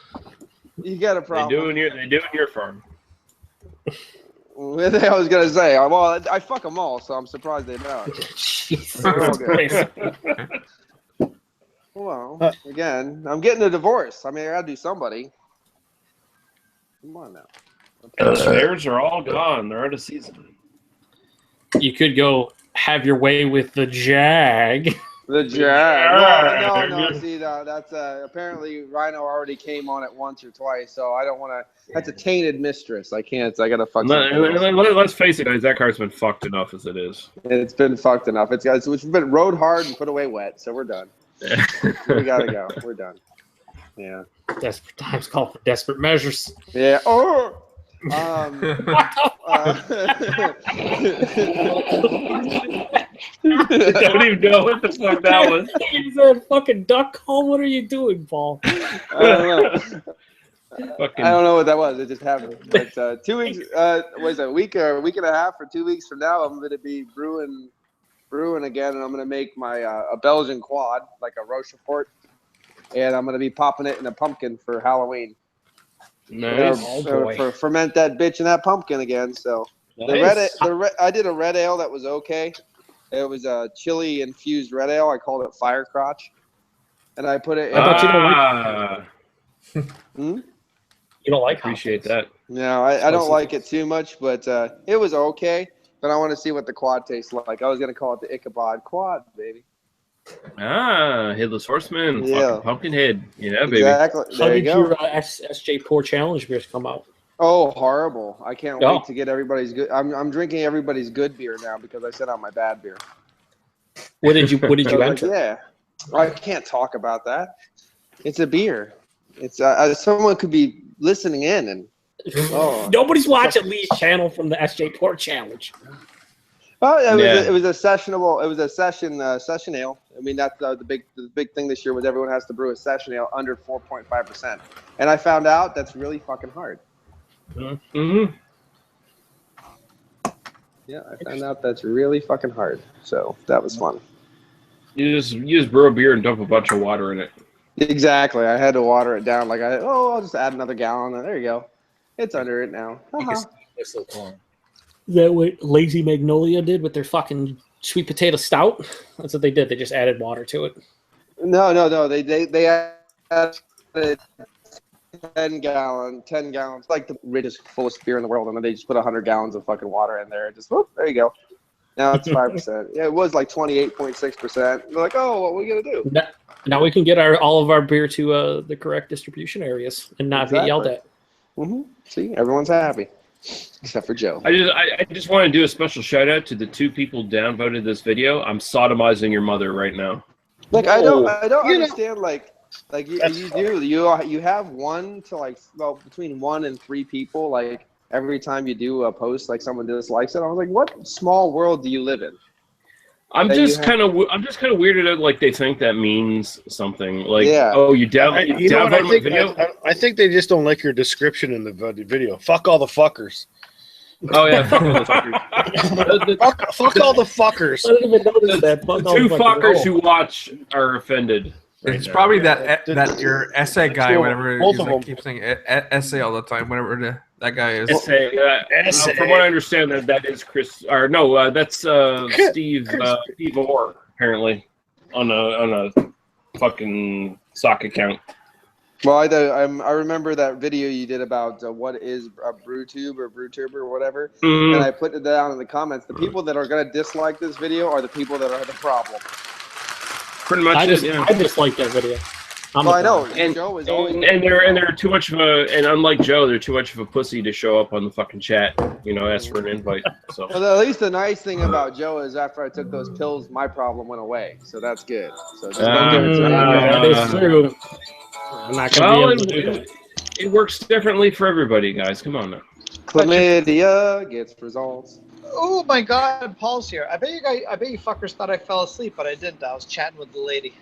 You got a problem. They do in your farm. I was gonna say, well, I fuck them all, so I'm surprised they don't. Jesus They're all Christ. good. Well, again, I'm getting a divorce. I mean, I gotta do somebody. Come on now. The spares are all gone. They're out of season. You could go have your way with the Jag. The Jag. No. See, that's apparently Rhino already came on it once or twice, so I don't want to. That's a tainted mistress. I can't. I gotta fuck. Let's face it, guys. That car's been fucked enough as it is. It's been fucked enough. It's been rode hard and put away wet, so we're done. We gotta go. We're done. Yeah. Desperate times call for desperate measures. Yeah. Oh. I don't even know what the fuck that was. Is that a fucking duck call? What are you doing, Paul? I don't know. I don't know what that was. It just happened. But 2 weeks, what is it, a week and a half or 2 weeks from now, I'm going to be brewing again, and I'm going to make my a Belgian quad, like a Rochefort, and I'm going to be popping it in a pumpkin for Halloween. Nice. For ferment that bitch in that pumpkin again. So nice. I did a red ale that was okay. It was a chili infused red ale. I called it Fire Crotch, and I put it. You don't like appreciate that. No, I don't like it too much, but it was okay. But I want to see what the quad tastes like. I was gonna call it the Ichabod Quad, baby. Headless Horseman, Yeah. fucking Pumpkinhead. Yeah, baby. Exactly. How There you did go. your SJ Pour Challenge beers come out? Oh, horrible! I can't Oh. wait to get everybody's good. I'm drinking everybody's good beer now because I sent out my bad beer. What did you I was like, enter? yeah, I can't talk about that. It's a beer. It's someone could be listening in and Nobody's watching Lee's channel from the SJ Pour Challenge. Oh, Yeah. it was a sessionable. It was a session ale. I mean, that's the big thing this year was everyone has to brew a session ale under 4.5%, and I found out that's really fucking hard. Mm-hmm. Yeah, I found out that's really fucking hard. So that was fun. You just brew a beer and dump a bunch of water in it. Exactly. I had to water it down. I'll just add another gallon. There you go. It's under it now. Uh-huh. Is that what Lazy Magnolia did with their fucking sweet potato stout? That's what they did. They just added water to it. No. They added 10 gallons, like the richest, fullest beer in the world, and then they just put 100 gallons of fucking water in there. Just there you go. Now it's 5%. Yeah, it was like 28.6%. They're like, oh, what are we gonna do? Now we can get all of our beer to the correct distribution areas and not get yelled at. Mm-hmm. See, everyone's happy except for Joe. I just want to do a special shout out to the 2 people downvoted this video. I'm sodomizing your mother right now. Like I don't understand. Like you have one to between 1 and 3 people. Like every time you do a post, like someone dislikes it. I was like, what small world do you live in? I'm just kind of weirded out. Like they think that means something. Like, Yeah. oh, you downvoted my video. I think they just don't like your description in the video. Fuck all the fuckers. Oh yeah, fuck all the fuckers. Fuck all the fuckers. I didn't even notice that. The 2 fuckers who watch are offended. It's probably that your essay guy, whatever. Both He's of like, them. keeps saying essay all the time. Whatever that guy is. Essay, from what I understand, that is Chris. Or no, that's Steve. Steve Orr apparently on a fucking sock account. Well, I remember that video you did about what is a BrewTube or BrewTube or whatever, Mhm. and I put it down in the comments. The people that are going to dislike this video are the people that are the problem. Pretty much. I just like that video. I'm Well, a I know dog. And, Joe is always. and they're too much of a, and unlike Joe, they're too much of a pussy to show up on the fucking chat. You know, ask for an invite. So Well, at least the nice thing about Joe is after I took those pills, my problem went away. So that's good. So just don't give it to me. That is true. I'm not gonna well, be able to do that. it works differently for everybody, guys. Come on now. Chlamydia gets results. Oh my God, Paul's here. I bet you fuckers thought I fell asleep, but I didn't. I was chatting with the lady.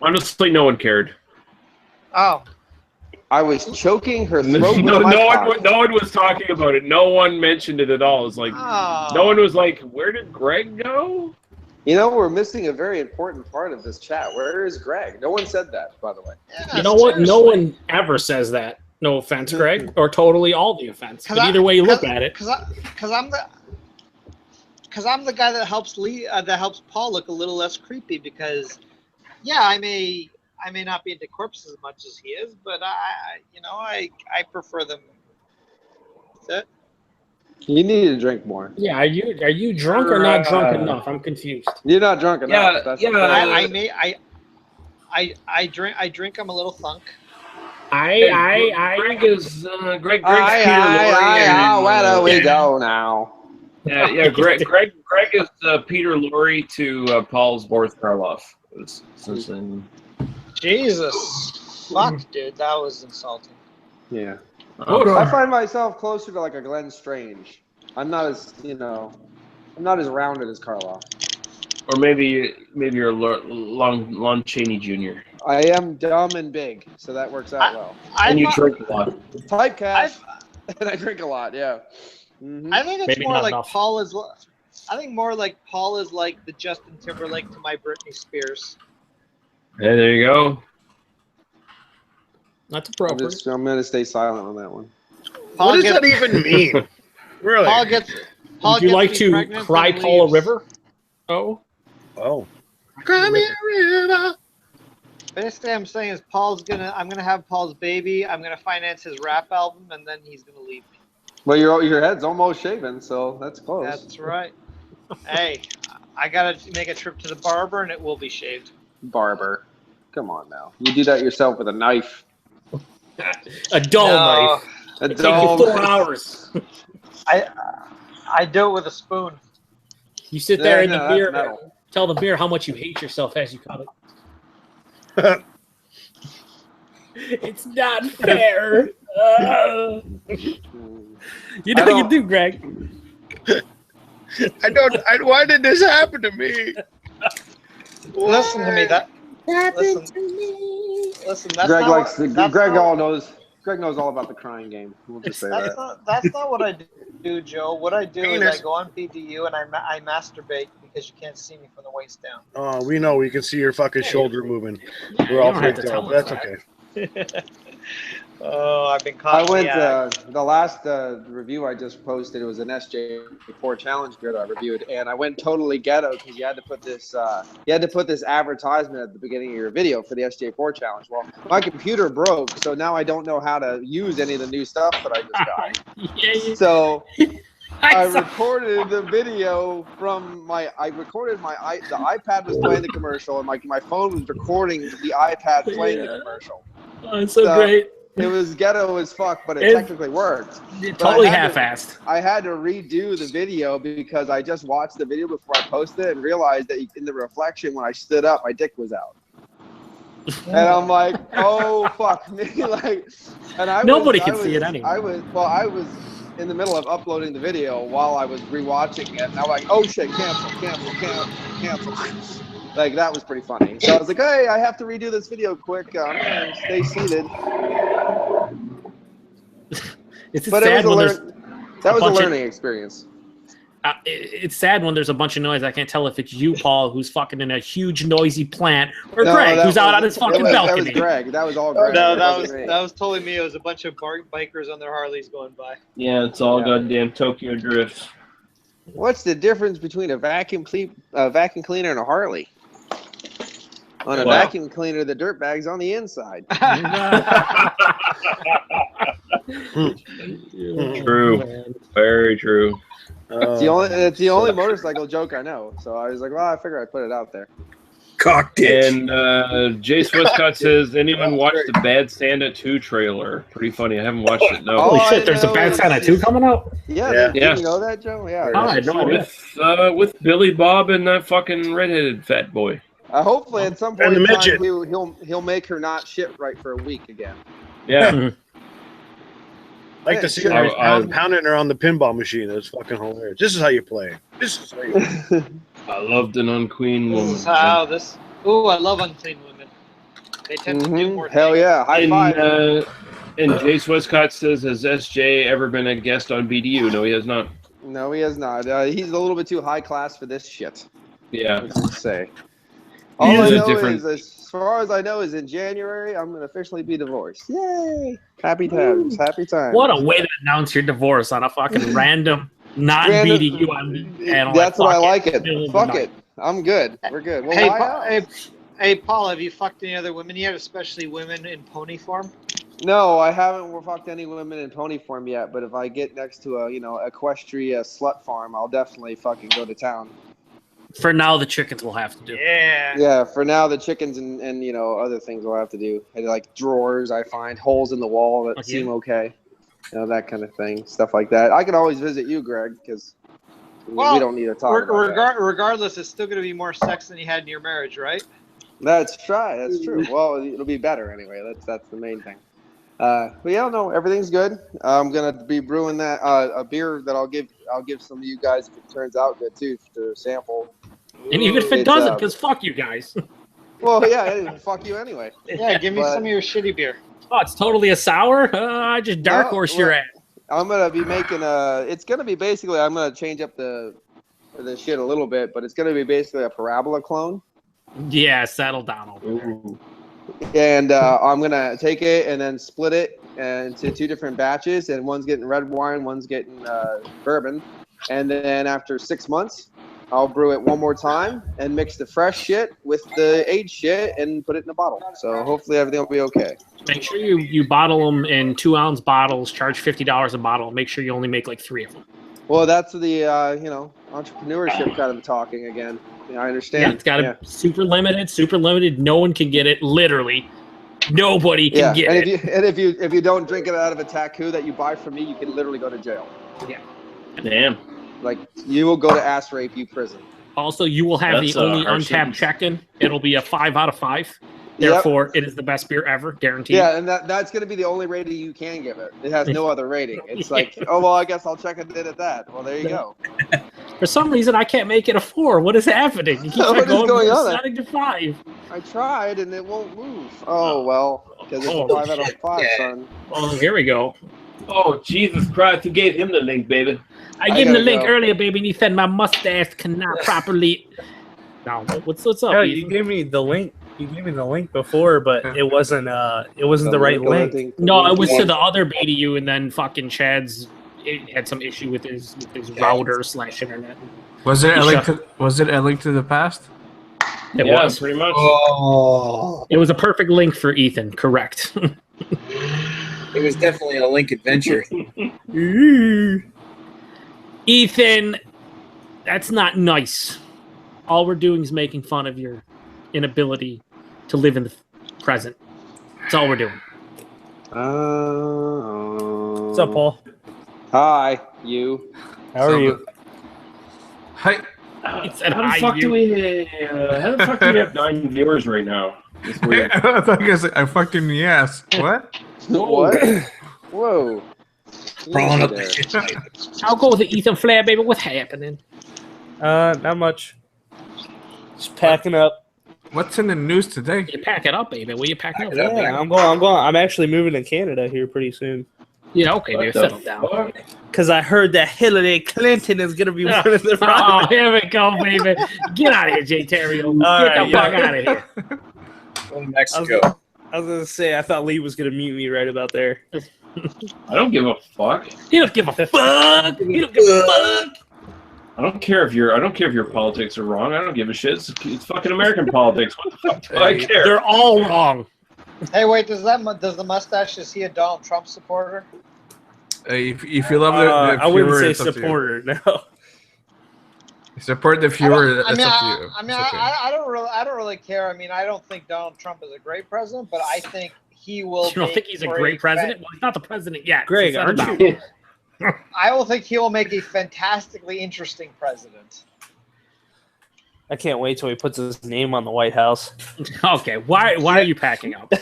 Honestly, no one cared. Oh, I was choking her No, throat with no, my one, cock. no one was talking about it. No one mentioned it at all. It's like no one was like, "Where did Greg go?" You know, we're missing a very important part of this chat. Where is Greg? No one said that, by the way. yeah, You know what? No seriously. one ever says that. No offense, Greg, or totally all the offense. But either way you look at it. Because I'm the guy that helps that helps Paul look a little less creepy. Because, yeah, I may not be into corpses as much as he is, but I prefer them. That's it. You need to drink more. Yeah, are you drunk or not drunk enough? I'm confused. You're not drunk enough. Yeah, That's yeah. the thing. I drink. I'm a little thunk. Greg is Greg's Peter Lorre. Where do we go now? Yeah. Greg is Peter Lorre to Paul's Boris Karloff. Essentially. Jesus, fuck, dude, that was insulting. Yeah. Hold I on. find myself closer to like a Glenn Strange. I'm not as rounded as Karloff. Or maybe you're Lon Chaney Jr. I am dumb and big, so that works out well. And you drink a lot. Typecast, and I drink a lot. Yeah. Mm-hmm. I think it's Maybe more not like enough. Paul is. I think more like Paul is like the Justin Timberlake to my Britney Spears. Hey, there you go. That's appropriate. I'm going to stay silent on that one. Paul What does gets, that even mean? Really? Paul gets. Would you gets like me to pregnant cry and Paul a leaves. river? Oh. Oh. Cry me a river. Basically, I'm saying is I'm gonna have Paul's baby. I'm gonna finance his rap album, and then he's gonna leave me. Well, your head's almost shaven, so that's close. That's right. Hey, I gotta make a trip to the barber, and it will be shaved. Barber. Come on now. You do that yourself with a knife. A dull knife. A It'll take you 4 hours. I do it with a spoon. You sit there in the that's beer, metal. tell the beer how much you hate yourself as you cut it. It's not fair. You know you do, Greg. Why did this happen to me? Listen to me. Listen. That's Greg not likes what, the. that's Greg not, all knows. Greg knows all about the crying game. We'll just say that. That's not what I do, Joe. What I do is Penis. I go on BDU and I masturbate because you can't see me from the waist down. Oh, we know. We can see your fucking shoulder moving. We're all don't have freaked to tell out. us That's that. okay. Oh, I've been I caught. went the last review I just posted. It was an SJ4 challenge beer that I reviewed, and I went totally ghetto because you had to put this advertisement at the beginning of your video for the SJ4 challenge. Well, my computer broke, so now I don't know how to use any of the new stuff that I just got. So I recorded the video from the iPad was playing the commercial, and my phone was recording the iPad playing the commercial. Oh, it's so great. It was ghetto as fuck, but it technically worked. Totally half-assed. I had to redo the video because I just watched the video before I posted it and realized that in the reflection when I stood up, my dick was out. And I'm like, oh fuck me! Nobody can see it anyway. I was in the middle of uploading the video while I was rewatching it, and I'm like, oh shit, cancel. Like, that was pretty funny. So I was like, hey, I have to redo this video quick. Stay seated. That was a learning experience. It's sad when there's a bunch of noise. I can't tell if it's you, Paul, who's fucking in a huge noisy plant, or Greg, who's out on his fucking balcony. That was Greg. That was all Greg. No, that was totally me. It was a bunch of bikers on their Harleys going by. Yeah, it's all goddamn Tokyo Drift. What's the difference between a vacuum cleaner and a Harley? On a vacuum cleaner, the dirt bag's on the inside. True. Very true. It's the only motorcycle joke I know. So I was like, well, I figure I'd put it out there. Cock ditch. And Jace Westcott says, anyone watch the Bad Santa 2 trailer? Pretty funny. I haven't watched it. No. Holy All shit! I There's a know Bad is- Santa 2 coming out. Yeah, Yeah. didn't you know that, Joe? Yeah. Oh, I had no idea. With Billy Bob and that fucking redheaded fat boy. Hopefully, at some point And the in time, midget. he'll make her not shit right for a week again. Yeah. I like to see Yeah, her pounding her on the pinball machine. That's fucking hilarious. This is how you play. This is how you play. I loved an unclean This woman. is how this. Ooh, I love unclean women. They tend to do more. Hell things. yeah! High And, five. and Jace Westcott says, has SJ ever been a guest on BDU? No, he has not. No, he has not. He's a little bit too high class for this shit. Yeah. Let's just say. He All I is a know different- is, as far as I know, is in January I'm gonna officially be divorced. Yay! Happy times, happy times. What a way to announce your divorce on a fucking random non-BDU panel. That's what I Fuck like it. Middle of the Fuck night. it. I'm good. We're good. Well, Hey, why else? hey, Paul, have you fucked any other women yet, especially women in pony form? No, I haven't fucked any women in pony form yet. But if I get next to a equestria slut farm, I'll definitely fucking go to town. For now, the chickens will have to do. Yeah. Yeah, for now the chickens and other things we'll have to do. And, like drawers, I find holes in the wall that Okay. seem okay. That kind of thing, stuff like that. I can always visit you, Greg, because we don't need to talk about that. Regardless, it's still going to be more sex than you had in your marriage, right? That's right. That's true. Well, it'll be better anyway. That's the main thing. But yeah, no, everything's good. I'm gonna be brewing that a beer that I'll give some of you guys if it turns out good too to sample. And even if it It's, doesn't, because fuck you guys. Well, yeah, fuck you anyway. Yeah, give me But- some of your shitty beer. Oh, it's totally a sour? I just dark horse your ass. I'm gonna be making it's gonna be basically I'm gonna change up the shit a little bit, but it's gonna be basically a parabola clone. Yeah, settle down over there. Ooh. And I'm gonna take it and then split it into two different batches, and one's getting red wine, one's getting bourbon. And then after 6 months, I'll brew it one more time and mix the fresh shit with the aged shit and put it in a bottle. So hopefully everything will be okay. Make sure you bottle them in 2-ounce bottles, charge $50 a bottle. Make sure you only make like 3 of them. Well, that's the entrepreneurship kind of talking again. Yeah, I understand. Yeah, it's got to be super limited. No one can get it. Literally, nobody can get and it. if you don't drink it out of a taku that you buy from me, you can literally go to jail. Damn. Like you will go to ass rape you prison. Also, you will have That's the only harsh untapped sentence. check-in. It'll be a 5 out of 5. Yep. Therefore, it is the best beer ever, guaranteed. Yeah, and that's going to be the only rating you can give it. It has no other rating. It's like, oh well, I guess I'll check it in at that. Well, there you go. For some reason, I can't make it a 4. What is happening? You keep What is going going from on? starting to 5. I tried and it won't move. Oh well, because it's Oh, 5 out of shit. 5, son. Oh, here we go. Oh, Jesus Christ. Who gave him the link, baby? I gave him the gotta link go. earlier, baby, and he said my mustache cannot properly. No, what's up? Yeah, Ethan? you gave me the link. You gave me the link before, but it wasn't the right link. No, it was to the other BDU, and then fucking Chad's had some issue with his router / internet. Was it He a link shut- to Link to the Past? It Yeah, was. pretty much. Oh, It was a perfect link for Ethan. Correct. it was definitely a Link adventure. Ethan, that's not nice. All we're doing is making fun of your inability to live in the present. That's all we're doing. What's up, Paul? Hi, you. How are you? Hi. He said, How the "Hi, fuck you." do we have 9 viewers right now? It's weird. I thought you guys I fucked you in the ass. What? What? Whoa. Crawling up Easy the there. shit pipe. I'll go with the Ethan Flair, baby. What's happening? Not much. Just packing up. What's in the news today? You pack it up, baby. Will you pack it up? Yeah, I'm going. I'm actually moving to Canada here pretty soon. Yeah, okay, What baby. the Settle down. fuck? Cause I heard that Hillary Clinton is gonna be one of the Oh, here we go, baby. Get out of here, Jay Terrio. Get right, the fuck yeah. out of here. Go to Mexico. I was gonna say I thought Lee was gonna mute me right about there. I don't give a fuck. You don't give a fuck. You don't give a fuck. I don't care if your politics are wrong. I don't give a shit. It's fucking American politics. What the fuck do I care? They're all wrong. Hey, wait, does the mustache, is he a Donald Trump supporter? If you love the I wouldn't Fuhrer, say it's up to you. supporter. No. Support the viewer. That's up to you. I don't really care. I mean, I don't think Donald Trump is a great president, but I think he will. You don't think he's a great president? Well, he's not the president yet. Greg, aren't you? I will think he will make a fantastically interesting president. I can't wait till he puts his name on the White House. Okay, why are you packing up?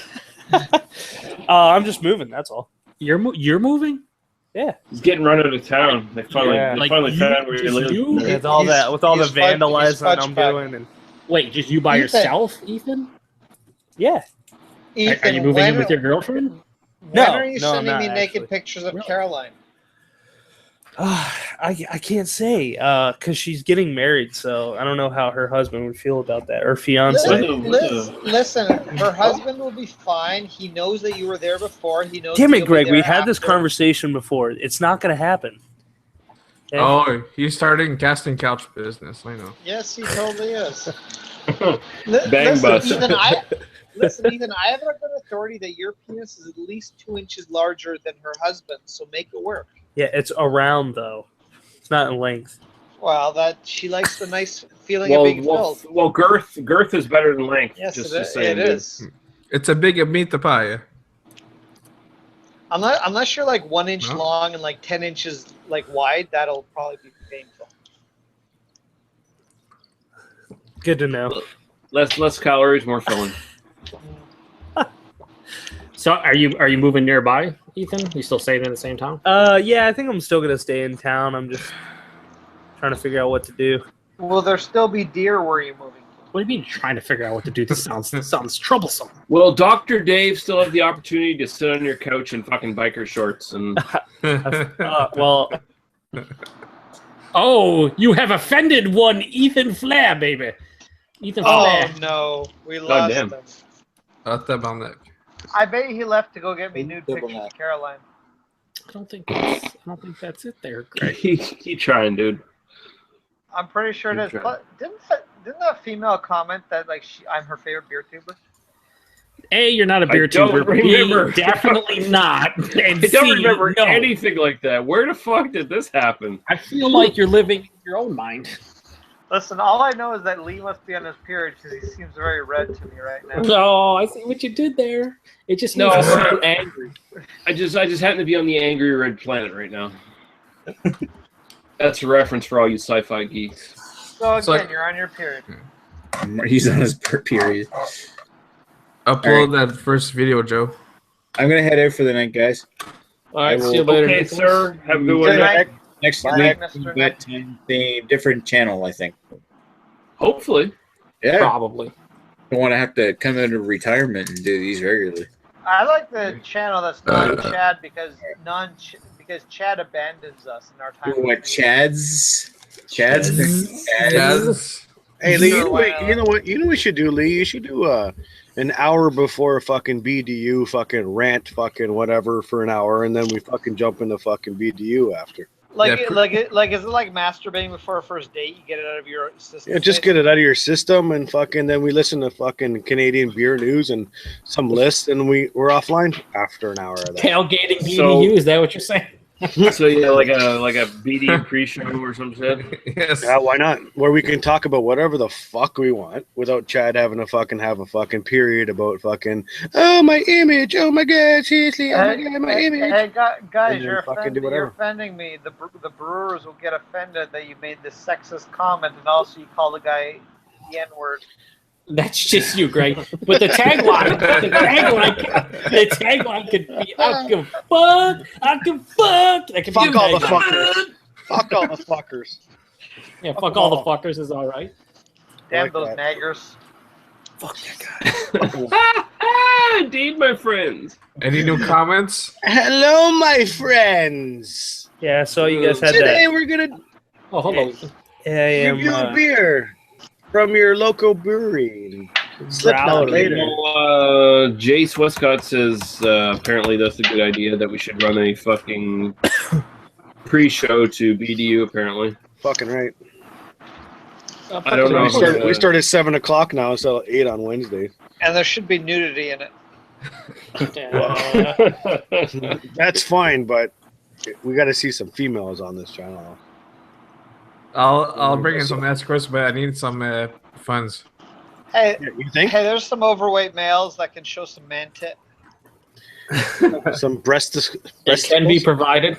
I'm just moving. That's all. You're moving? Yeah, He's getting run out of town. They finally, found where he lives. With all the vandalizing I'm doing, and wait, just you by yourself, Ethan? Yeah. Ethan, are you moving in with your girlfriend? When are you sending me naked pictures of Caroline? I can't say because she's getting married, so I don't know how her husband would feel about that, or fiance. Listen, her husband will be fine. He knows that you were there before. He knows. Damn it, Greg! We had this conversation before. It's not going to happen. Okay? Oh, he's starting casting couch business. I know. Yes, he totally is. Bang bus. Listen, Ethan, I have it on authority that your penis is at least 2 inches larger than her husband's, so make it work. Yeah, it's around though. It's not in length. Well, that she likes the nice feeling of being filled. Well, girth is better than length. Yes, just it is. It's a big meat to pie. Unless you're like 1 inch long and like 10 inches like wide, that'll probably be painful. Good to know. Less calories, more filling. So are you moving nearby, Ethan? You still staying in the same town? Yeah, I think I'm still gonna stay in town. I'm just trying to figure out what to do. Will there still be deer where you're moving? What do you mean trying to figure out what to do? This sounds troublesome. Will Dr. Dave still have the opportunity to sit on your couch in fucking biker shorts and well oh, you have offended one Ethan Flair, baby. Ethan Flair. Oh no, we lost him. I bet he left to go get me nude pictures of Caroline. I don't think that's it there, Greg. Keep trying, dude. I'm pretty sure it is. Didn't that female comment that like I'm her favorite beer tuber? A, you're not a beer tuber. B, definitely not. And I don't C, remember no. anything like that. Where the fuck did this happen? I feel like you're living in your own mind. Listen, all I know is that Lee must be on his period because he seems very red to me right now. No, I see what you did there. It just makes me so angry. I just happen to be on the angry red planet right now. That's a reference for all you sci-fi geeks. So again, you're on your period. He's on his period. Upload that first video, Joe. I'm gonna head out for the night, guys. All right, see you later. Okay, sir. Have a good one. Next week, but the different channel, I think. Hopefully. Yeah. Probably. Don't want to have to come out of retirement and do these regularly. I like the channel that's non-Chad because Chad abandons us in our time. What, Chad's? Hey, Lee, you know what? You know what we should do, Lee? You should do an hour before fucking BDU fucking rant fucking whatever for an hour, and then we fucking jump into fucking BDU after. Is it like masturbating before a first date? You get it out of your system. Yeah, just get it out of your system, and fucking then we listen to fucking Canadian beer news and some lists, and we're offline after an hour of that. Tailgating BDU, is that what you're saying? So yeah, like a BDU pre-show or some shit. Yes. Yeah, why not? Where we can talk about whatever the fuck we want without Chad having to fucking have a fucking period about fucking my image, oh my god, seriously, oh my god, my image. Hey guys, you're offending me. The brewers will get offended that you made this sexist comment and also you call the guy the N-word. That's just you, Greg. But the tagline could be I can fuck. That could fuck be all the fuckers. Fuck all the fuckers. Yeah, fuck all the fuckers is all right. Damn like those naggers. Fuck that guy. Indeed, my friends. Any new comments? Hello, my friends. Yeah, so you guys had Today that. We're gonna review a beer from your local brewery. Slipknot later. Jace Westcott says apparently that's a good idea that we should run a fucking pre-show to BDU. Apparently, fucking right. I don't know. We start at 7 o'clock now, so 8 on Wednesday. And there should be nudity in it. That's fine, but we got to see some females on this channel. I'll bring in some escorts, but I need some funds. Hey, You think? hey, there's some overweight males that can show some man tit. Some breast. It can be provided.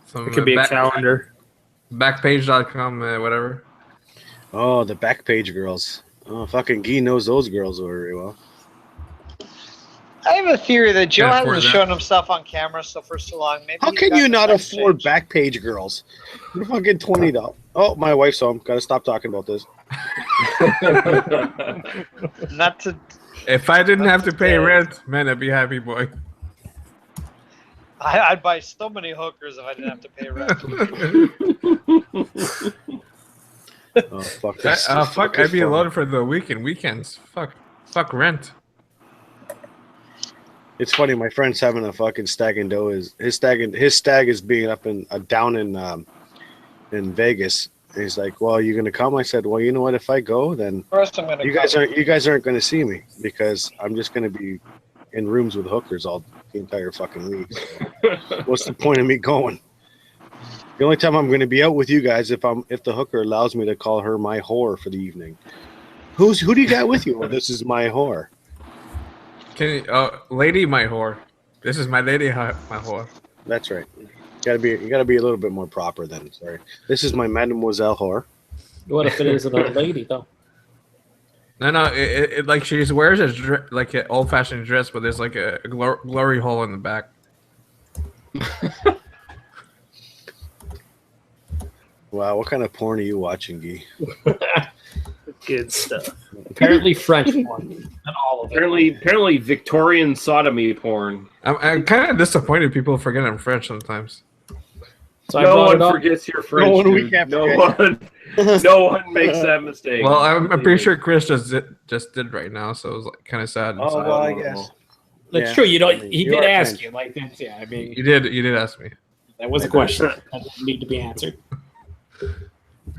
Some It could be a calendar. Backpage.com, whatever. Oh, the Backpage girls. Oh, fucking Guy knows those girls very well. I have a theory that Joe Can't afford hasn't that. shown himself on camera for so long. Maybe How he's can got you the not sex afford change. Backpage girls? You're fucking $20. Oh, my wife saw him. Gotta stop talking about this. Not to. If I didn't have to pay rent, man, I'd be happy, boy. I'd buy so many hookers if I didn't have to pay rent. Oh, fuck this. Fuck, I'd be alone for the weekends. Fuck rent. It's funny. My friend's having a fucking stag and doe. His stag is being up in down in Vegas. And he's like, "Well, you gonna come?" I said, "Well, you know what? If I go, then First, I'm gonna. you guys aren't gonna see me because I'm just gonna be in rooms with hookers all the entire fucking week. So what's the point of me going? The only time I'm gonna be out with you guys if the hooker allows me to call her my whore for the evening. Who do you got with you? Well, this is my whore. Can you, lady, my whore. This is my lady, my whore. That's right. You gotta be a little bit more proper then. Sorry. This is my mademoiselle whore. What if it isn't a lady though? No, it like she wears like an old-fashioned dress, but there's like a glory hole in the back. Wow, what kind of porn are you watching, Guy? Good stuff. Apparently French porn. Not all of it. Apparently Victorian sodomy porn. I'm kind of disappointed people forget I'm French sometimes. So I No brought one it up. forgets your French. one we dude. can't No forget. one. No one makes that mistake. Well, I'm pretty sure Chris just did right now, so it was like kind of sad. Oh inside. well, I guess. That's Yeah. true. You know, I mean, he you did are ask French. you. Like, that's, yeah, I mean, You did ask me. that was a question that didn't need to be answered.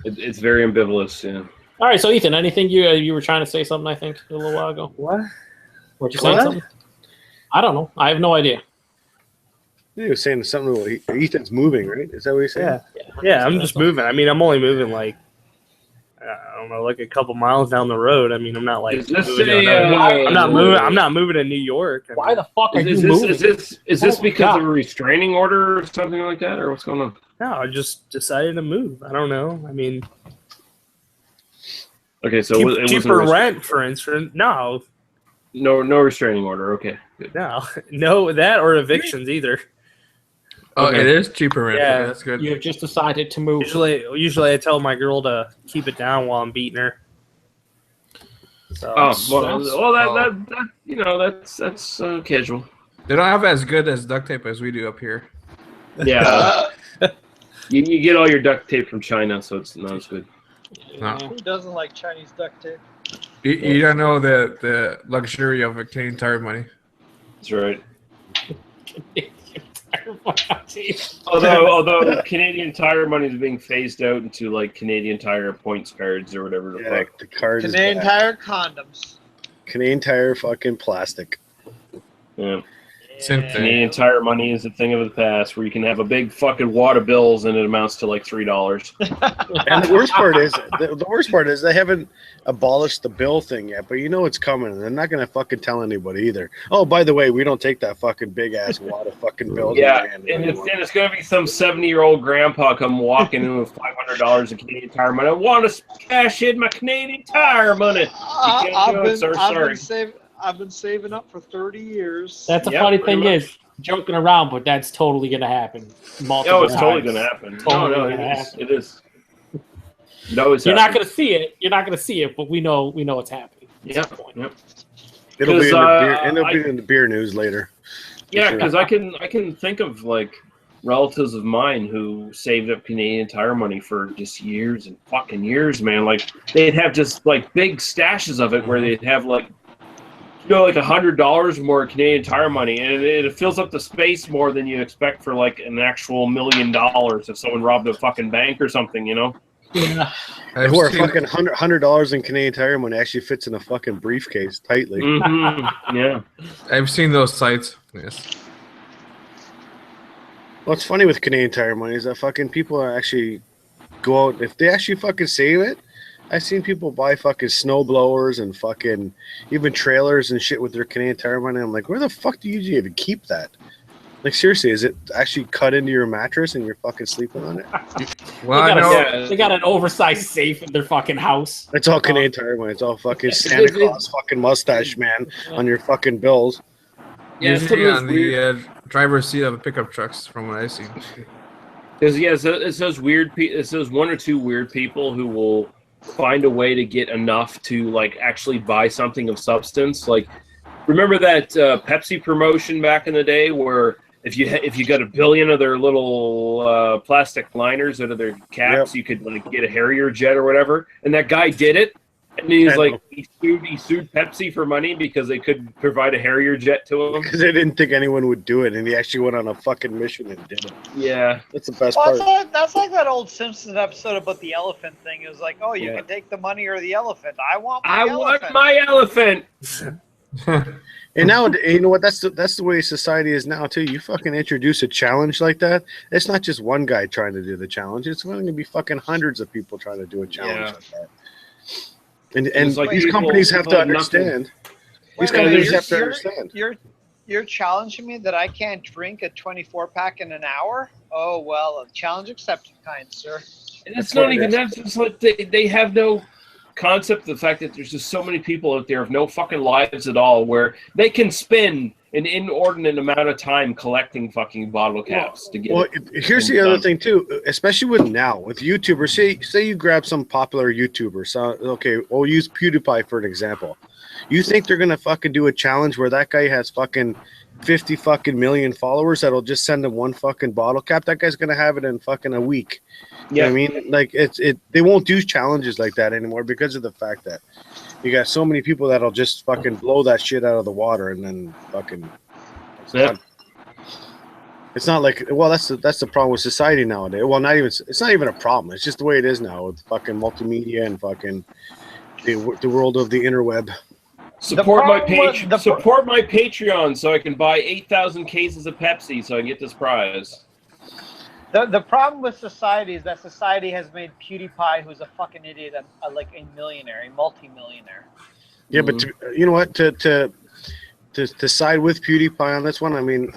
It's very ambivalent. Yeah. All right, so Ethan, anything you were trying to say something? I think a little while ago. What? Were you saying What? something? I don't know. I have no idea. He was saying something. Ethan's moving, right? Is that what he's saying? Yeah, I'm just moving. I mean, I'm only moving like I don't know, like a couple miles down the road. I mean, I'm not like Is this moving to a, another- I'm not moving. I'm not moving to New York. I Why mean, the fuck are Is you moving? this Oh my because God. of a restraining order or something like that, or what's going on? no, I just decided to move. I don't know. I mean, Okay, so cheap- it wasn't cheaper a rent, for instance. No, no restraining order. Okay, good. no, that or evictions either. Oh, Okay. it is cheaper rent. Yeah. Okay, that's good. You have just decided to move. Usually I tell my girl to keep it down while I'm beating her. So Oh, That's- well, that you know, that's casual. They don't have as good as duct tape as we do up here. Yeah, you get all your duct tape from China, so it's not as good. No. Who doesn't like Chinese duct tape? You don't know the luxury of a Canadian Tire money. That's right. Although Canadian Tire money is being phased out into like Canadian Tire points cards or whatever the Yeah, fuck. the card is Canadian back. Tire condoms. Canadian Tire fucking plastic. Yeah. Same thing. Canadian Tire money is a thing of the past, where you can have a big fucking wad of bills and it amounts to like $3. And the worst part is they haven't abolished the bill thing yet, but you know it's coming, and they're not gonna fucking tell anybody either. Oh, by the way, we don't take that fucking big ass wad of fucking bills. Yeah, in hand and anymore. it's gonna be some 70-year-old grandpa come walking in with $500 of Canadian Tire money. I want to cash in my Canadian Tire money. can't do it, sir. Sorry. I've been saving up for 30 years. That's the Yep, funny pretty thing much. is, joking around, but that's totally going to happen. Multiple No, it's totally times. gonna happen. Totally No, gonna it is. happen. It is. No, it's You're not happening. going to see it. You're not going to see it, but we know it's happening. That's Yep, the point. yep. It'll be in 'Cause, the beer news later. Yeah, sure. because I can think of like relatives of mine who saved up Canadian Tire money for just years and fucking years, man. Like they'd have just like big stashes of it where they'd have like, you know, like $100 more Canadian Tire money, and it fills up the space more than you expect for like an actual $1 million if someone robbed a fucking bank or something, you know. Yeah. I've Where seen- fucking $100 in Canadian Tire money actually fits in a fucking briefcase tightly. Yeah. I've seen those sites. Yes. What's funny with Canadian Tire money is that fucking people are actually go out, if they actually fucking save it, I've seen people buy fucking snow blowers and fucking even trailers and shit with their Canadian Tire money. I'm like, where the fuck do you even keep that? Like, seriously, is it actually cut into your mattress and you're fucking sleeping on it? Well, I know. They got an oversized safe in their fucking house. It's all Canadian Tire money. It's all fucking Santa Claus fucking mustache man on your fucking bills. Usually on the driver's seat of the pickup trucks, from what I've seen. Because it's those weird. It's those one or two weird people who will find a way to get enough to like actually buy something of substance. Like, remember that Pepsi promotion back in the day where if you got a billion of their little plastic liners out of their caps, you could like get a Harrier jet or whatever. And that guy did it, and he sued Pepsi for money because they couldn't provide a Harrier jet to him because they didn't think anyone would do it, and he actually went on a fucking mission and did it. Yeah, that's the best part. That's like that old Simpsons episode about the elephant thing. It was like, oh, you can take the money or the elephant. I want my elephant. And now, you know what? That's the way society is now too. You fucking introduce a challenge like that. It's not just one guy trying to do the challenge. It's going to be fucking hundreds of people trying to do a challenge like that. And like these companies have to understand. These companies have to understand. You're challenging me that I can't drink a 24-pack in an hour? Oh well, challenge accepted, kind sir. And it's not even that. It's like they have no concept of the fact that there's just so many people out there of no fucking lives at all where they can spend an inordinate amount of time collecting fucking bottle caps to get. Well, here's the other thing too, especially with YouTubers. Say you grab some popular YouTuber. So okay, we'll use PewDiePie for an example. You think they're gonna fucking do a challenge where that guy has fucking 50 fucking million followers that'll just send him one fucking bottle cap? That guy's gonna have it in fucking a week. You know what I mean? Like they won't do challenges like that anymore because of the fact that you got so many people that'll just fucking blow that shit out of the water and then fucking it's not like, well, that's the problem with society nowadays. Well, it's not even a problem. It's just the way it is now with fucking multimedia and fucking the world of the interweb. Support my Patreon so I can buy 8,000 cases of Pepsi so I can get this prize. The problem with society is that society has made PewDiePie, who's a fucking idiot, like a millionaire, a multi-millionaire. Yeah, but you know what? To side with PewDiePie on this one, I mean,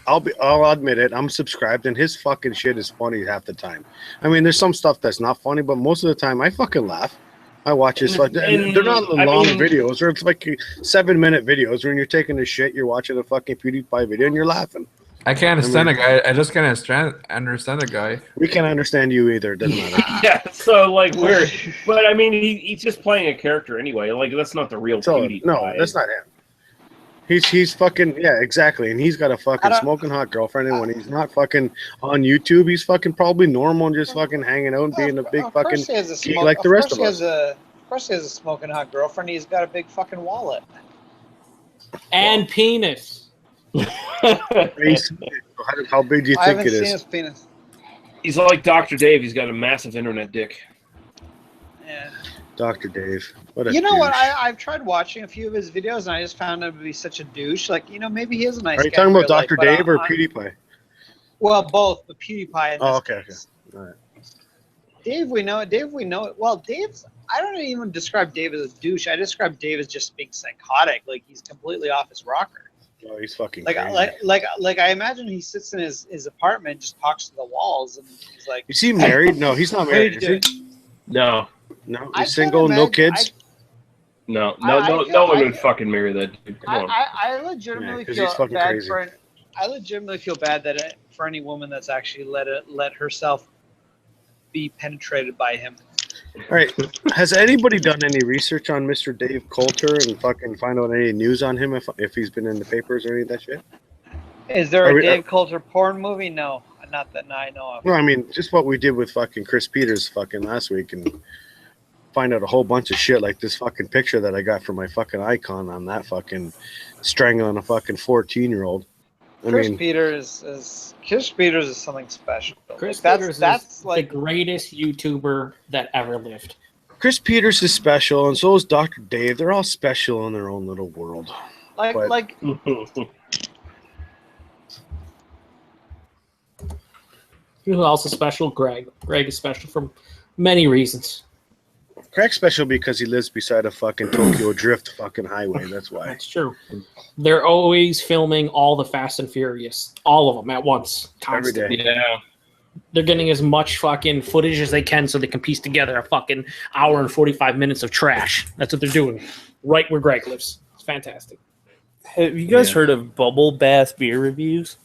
I'll admit it. I'm subscribed, and his fucking shit is funny half the time. I mean, there's some stuff that's not funny, but most of the time, I fucking laugh. I watch this. They're not the long videos, or it's like 7-minute videos when you're taking a shit, you're watching a fucking PewDiePie video, and you're laughing. I can't understand a guy. I just can't understand a guy. We can't understand you either. It doesn't matter. Yeah, so like weird. But I mean, he's just playing a character anyway. Like that's not the real PewDiePie. No, that's not him. He's fucking, yeah, exactly. And he's got a fucking smoking hot girlfriend. And when he's not fucking on YouTube, he's fucking probably normal and just fucking hanging out and being a big fucking geek like the rest of us. Of course he has a smoking hot girlfriend. He's got a big fucking wallet. And penis. How big do you think it is? His penis. He's like Dr. Dave. He's got a massive internet dick. Yeah. Dr. Dave. What I've tried watching a few of his videos, and I just found him to be such a douche. Like, maybe he is a nice guy. Are you talking about Dr. Dave or PewDiePie? Well, both, but PewDiePie. Oh, okay. All right. Dave, we know. Well, Dave's. I don't even describe Dave as a douche. I describe Dave as just being psychotic. Like, he's completely off his rocker. Oh, he's fucking like I imagine he sits in his apartment and just talks to the walls, and he's like, is he married? No, he's not married, is he? No, he's single, no kids. No one would fucking marry that dude. Come on. I legitimately feel bad I legitimately feel bad that for any woman that's actually let herself be penetrated by him. All right. Has anybody done any research on Mr. Dave Coulter and fucking find out any news on him if he's been in the papers or any of that shit? Is there a Dave Coulter porn movie? No, not that I know of. No, I mean just what we did with fucking Chris Peters fucking last week and find out a whole bunch of shit like this fucking picture that I got for my fucking icon on that fucking strangling a fucking 14-year-old. Chris Peters is something special. Chris Peters is like the greatest YouTuber that ever lived. Chris Peters is special, and so is Dr. Dave. They're all special in their own little world. Like Who's also special? Greg. Greg is special for many reasons. Craig's special because he lives beside a fucking Tokyo Drift fucking highway. That's why. That's true. They're always filming all the Fast and Furious, all of them at once, Every constantly. day. Yeah. They're getting as much fucking footage as they can so they can piece together a fucking hour and 45 minutes of trash. That's what they're doing, right where Greg lives. It's fantastic. Have you guys heard of bubble bath beer reviews?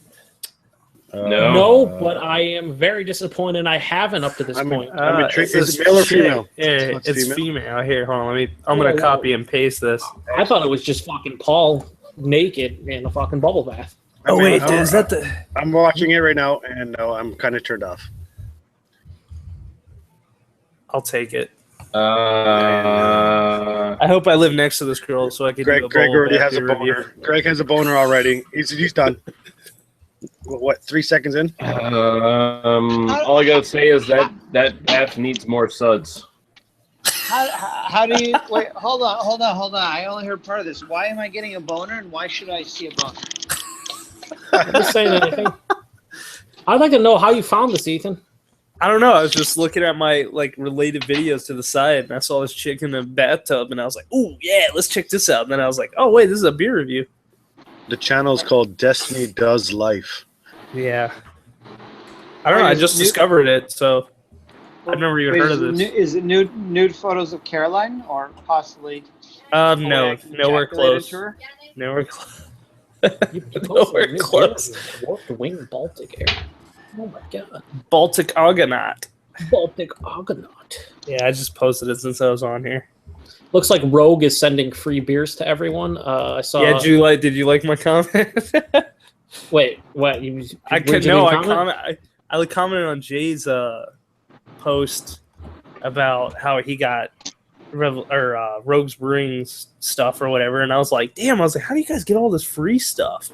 No, but I am very disappointed I haven't up to this point. I'm intrigued. Is It's it male or shit. female? Yeah, it's female. Here, hold on. I'm gonna copy and paste this. I thought it was just fucking Paul naked in a fucking bubble bath. Oh wait, is that the? I'm watching it right now, and no, I'm kind of turned off. I'll take it. Uh, I hope I live next to this girl so I can. Greg, do a Greg bubble already bath has a beer boner. review. Greg has a boner already. He's done. What? 3 seconds in? all I gotta say is that bath needs more suds. How do you wait? Hold on. I only heard part of this. Why am I getting a boner, and why should I see a boner? I'm just saying anything. I'd like to know how you found this, Ethan. I don't know. I was just looking at my related videos to the side, and I saw this chick in the bathtub, and I was like, "Oh yeah, let's check this out." And then I was like, "Oh wait, this is a beer review." The channel is called Destiny Does Life. Yeah. I don't know. I just discovered it, so I've never even heard of this. Is it nude photos of Caroline, or possibly? No, nowhere close. Her? Nowhere close. Nowhere close. Warped Wing Baltic Air. Oh my god. Baltic Argonaut. Baltic Argonaut. Yeah, I just posted it since I was on here. Looks like Rogue is sending free beers to everyone. I saw. Yeah, did you like my comment? Wait, what? I commented on Jay's post about how he got Rogue's Brewing stuff or whatever, and I was like, damn! I was like, how do you guys get all this free stuff?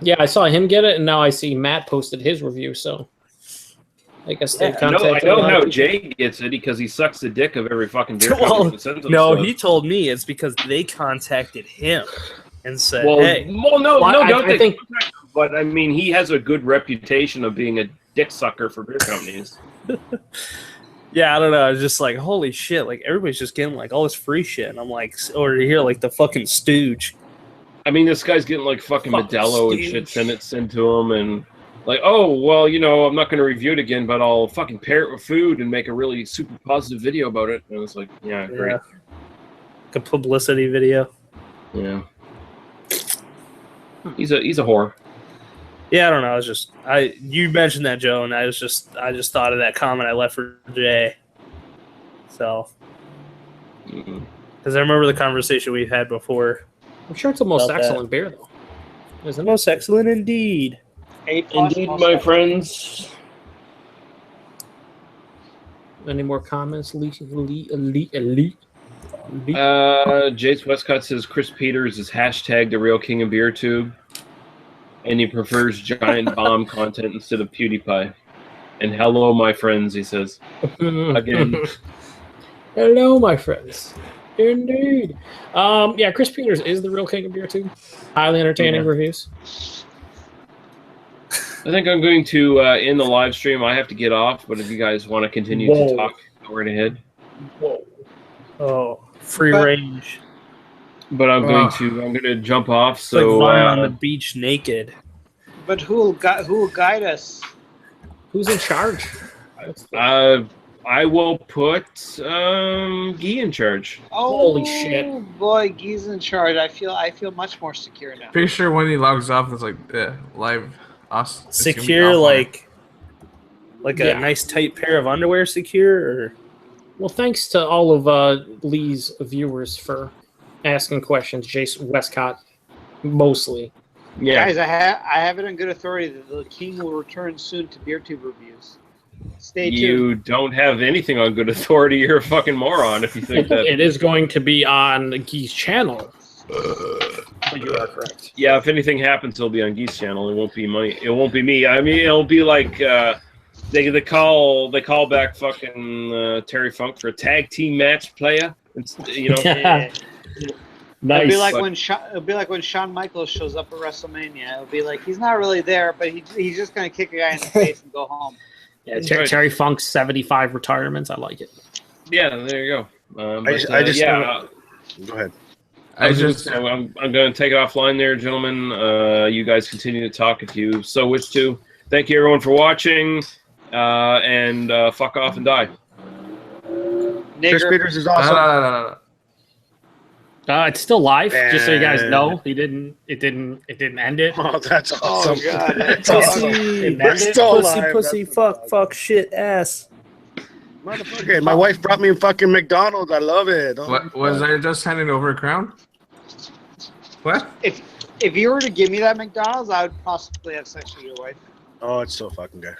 Yeah, I saw him get it, and now I see Matt posted his review. So I guess they contacted. I know how Jay gets it because he sucks the dick of every fucking beer company that sends him stuff. He told me it's because they contacted him and said, "Hey, don't think." But I mean, he has a good reputation of being a dick sucker for beer companies. Yeah, I don't know. I was just like, holy shit! Like everybody's just getting all this free shit, and I'm like, over here the fucking stooge. I mean, this guy's getting fucking Modelo and shit sent to him, and oh well, I'm not going to review it again, but I'll fucking pair it with food and make a really super positive video about it. And it's like, yeah, great. Like a publicity video. Yeah. He's a whore. Yeah, I don't know. You mentioned that, Joe, and I just thought of that comment I left for Jay. So, because I remember the conversation we've had before. I'm sure it's the most excellent beer, though. It's the most excellent indeed. Indeed, my friends. Any more comments? Elite. Jace Westcott says Chris Peters is hashtag the real king of beer tube, and he prefers giant bomb content instead of PewDiePie. And hello, my friends, he says again. Hello, my friends. Indeed. Yeah, Chris Peters is the real king of beer tube. Highly entertaining reviews. I think I'm going to end the live stream. I have to get off, but if you guys want to continue to talk, go right ahead. Whoa. Oh, free range. But I'm going to jump off. So on the beach naked. But who will guide us? Who's in charge? I will put Guy in charge. Oh, holy shit! Boy, Guy's in charge. I feel much more secure now. Pretty sure when he logs off, it's live. Secure, like a nice tight pair of underwear. Secure, or well, thanks to all of Lee's viewers for asking questions. Jace Westcott, mostly. Yeah, guys, I have it on good authority that the king will return soon to BeerTube reviews. Stay tuned. You don't have anything on good authority. You're a fucking moron if you think that. It is going to be on Guy's channel. But you are correct. Yeah, if anything happens, it'll be on Guy's channel. It won't be It won't be me. I mean, it'll be like they call back fucking Terry Funk for a tag team match, playa. Nice. It'll be like when Shawn Michaels shows up at WrestleMania. It'll be like he's not really there, but he's just gonna kick a guy in the face and go home. Yeah, Terry Funk's 75 retirements. I like it. Yeah, there you go. Go ahead. I'm going to take it offline there, gentlemen. You guys continue to talk if you so wish to. Thank you, everyone, for watching. And fuck off and die. Chris Peters is awesome. It's still live, just so you guys know. It didn't end it. Oh, that's awesome. Oh god, that's Pussy, awesome. pussy, fuck, shit, ass. Motherfucker! My wife brought me a fucking McDonald's. I love it. Oh, What was I just handing over a crown? What? If you were to give me that McDonald's, I would possibly have sex with your wife. Oh, it's so fucking good.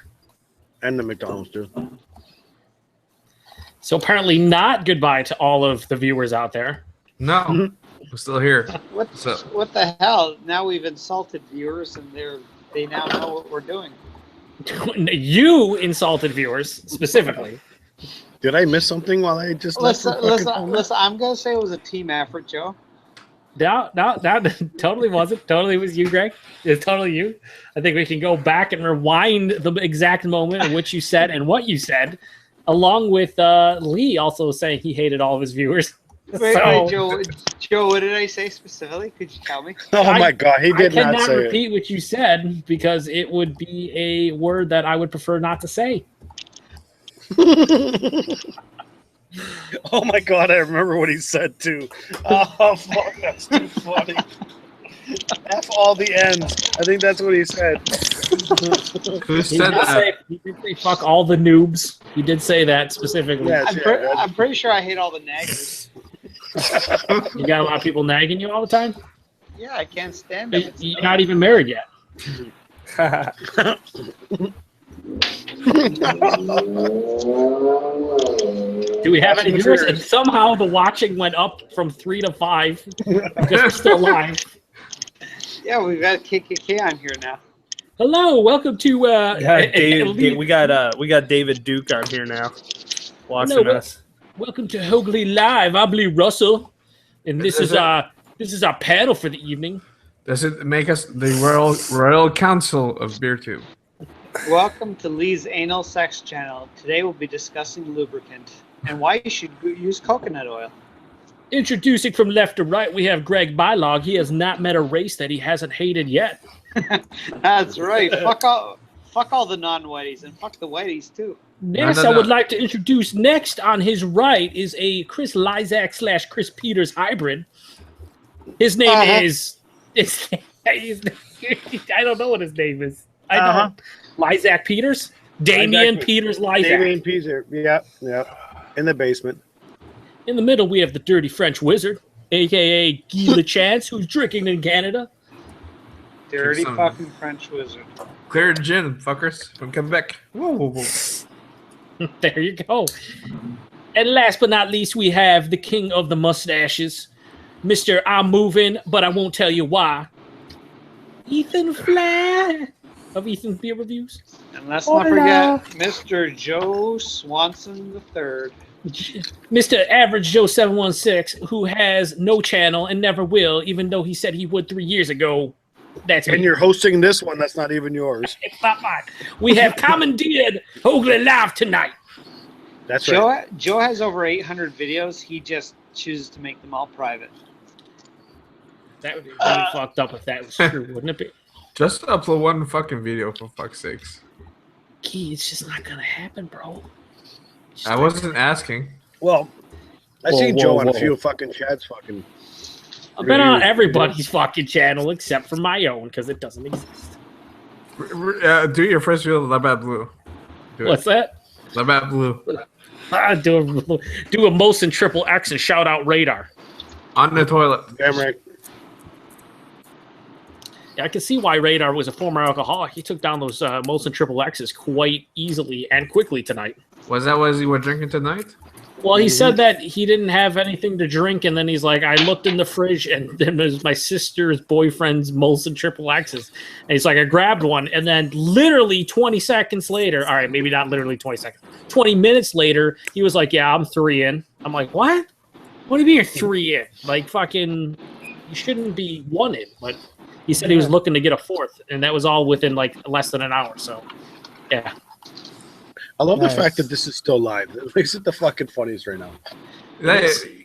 And the McDonald's too. So apparently not goodbye to all of the viewers out there. No, I'm still here. What the hell? Now we've insulted viewers, and they now know what we're doing. You insulted viewers specifically. Did I miss something while I just listen? I'm gonna say it was a team effort, Joe. No, that totally wasn't. Totally was you, Greg. It's totally you. I think we can go back and rewind the exact moment in which you said and what you said, along with Lee also saying he hated all of his viewers. Wait, Joe, what did I say specifically? Could you tell me? Oh my God, he did not say it. I cannot repeat what you said because it would be a word that I would prefer not to say. Oh my God, I remember what he said too. Oh fuck, that's too funny. F all the ends. I think that's what he said. Who said that? He did say fuck all the noobs. He did say that specifically. Yeah, I'm pretty sure I hate all the naggers. You got a lot of people nagging you all the time? Yeah, I can't stand them. You're not even married yet. Do we have any viewers? And somehow the watching went up from 3 to 5 because we're still live. Yeah, we've got KKK on here now. Hello, welcome to. We got David Duke on here now, watching us. Welcome to Hougly Live. I'm Lee Russell, and this is our panel for the evening. Does it make us the Royal Council of BeerTube? Welcome to Lee's Anal Sex Channel. Today we'll be discussing lubricant and why you should use coconut oil. Introducing from left to right, we have Greg Bylog. He has not met a race that he hasn't hated yet. That's right. Fuck all the non-whiteys and fuck the whiteys too. Next, I would like to introduce next on his right is a Chris Lysak / Chris Peters hybrid. His name is. I don't know what his name is. I know. Lysak Peters? Damian Peters Lysak. Damian Peters, yeah. In the basement. In the middle, we have the Dirty French Wizard, a.k.a. Guy LeChance, who's drinking in Canada. Dirty fucking French Wizard. Clear gin, fuckers, from Quebec. Whoa. There you go. And last but not least, we have the king of the mustaches, Mr. I'm moving, but I won't tell you why. Ethan Flair of Ethan's Beer Reviews. And let's not forget Mr. Joe Swanson III. Mr. Average Joe 716, who has no channel and never will, even though he said he would 3 years ago. That's and me. You're hosting this one. That's not even yours. It's not mine. We have commandeered Hougly Live tonight. That's right. Joe has over 800 videos. He just chooses to make them all private. That would be really fucked up if that was true, wouldn't it be? Just upload one fucking video, for fuck's sakes. Key, it's just not gonna happen, bro. I wasn't asking. Well, I seen Joe on a few fucking Chad's fucking. I've been on everybody's fucking channel except for my own because it doesn't exist. Do your first video, Labatt Blue. What's that? Labatt Blue. Do a Molson Triple X and shout out Radar. On the toilet. Damn right. Yeah, I can see why Radar was a former alcoholic. He took down those Molson Triple X's quite easily and quickly tonight. Was that what he was drinking tonight? Well, he said that he didn't have anything to drink, and then he's like, I looked in the fridge, and then there's my sister's boyfriend's Molson Triple X's. And he's like, I grabbed one, and then literally 20 seconds later, all right, maybe not literally 20 seconds, 20 minutes later, he was like, yeah, I'm 3 in. I'm like, what? What do you mean you're 3 in? Like fucking you shouldn't be one in. But he said he was looking to get a fourth, and that was all within like less than an hour. So, yeah. I love the fact that this is still live. It makes it the fucking funniest right now.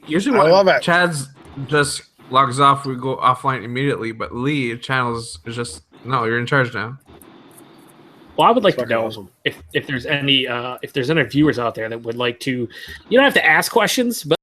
Usually when Chad's just logs off, we go offline immediately. But Lee channels is just no. You're in charge now. Well, I would like to know if there's any viewers out there that would like to. You don't have to ask questions, but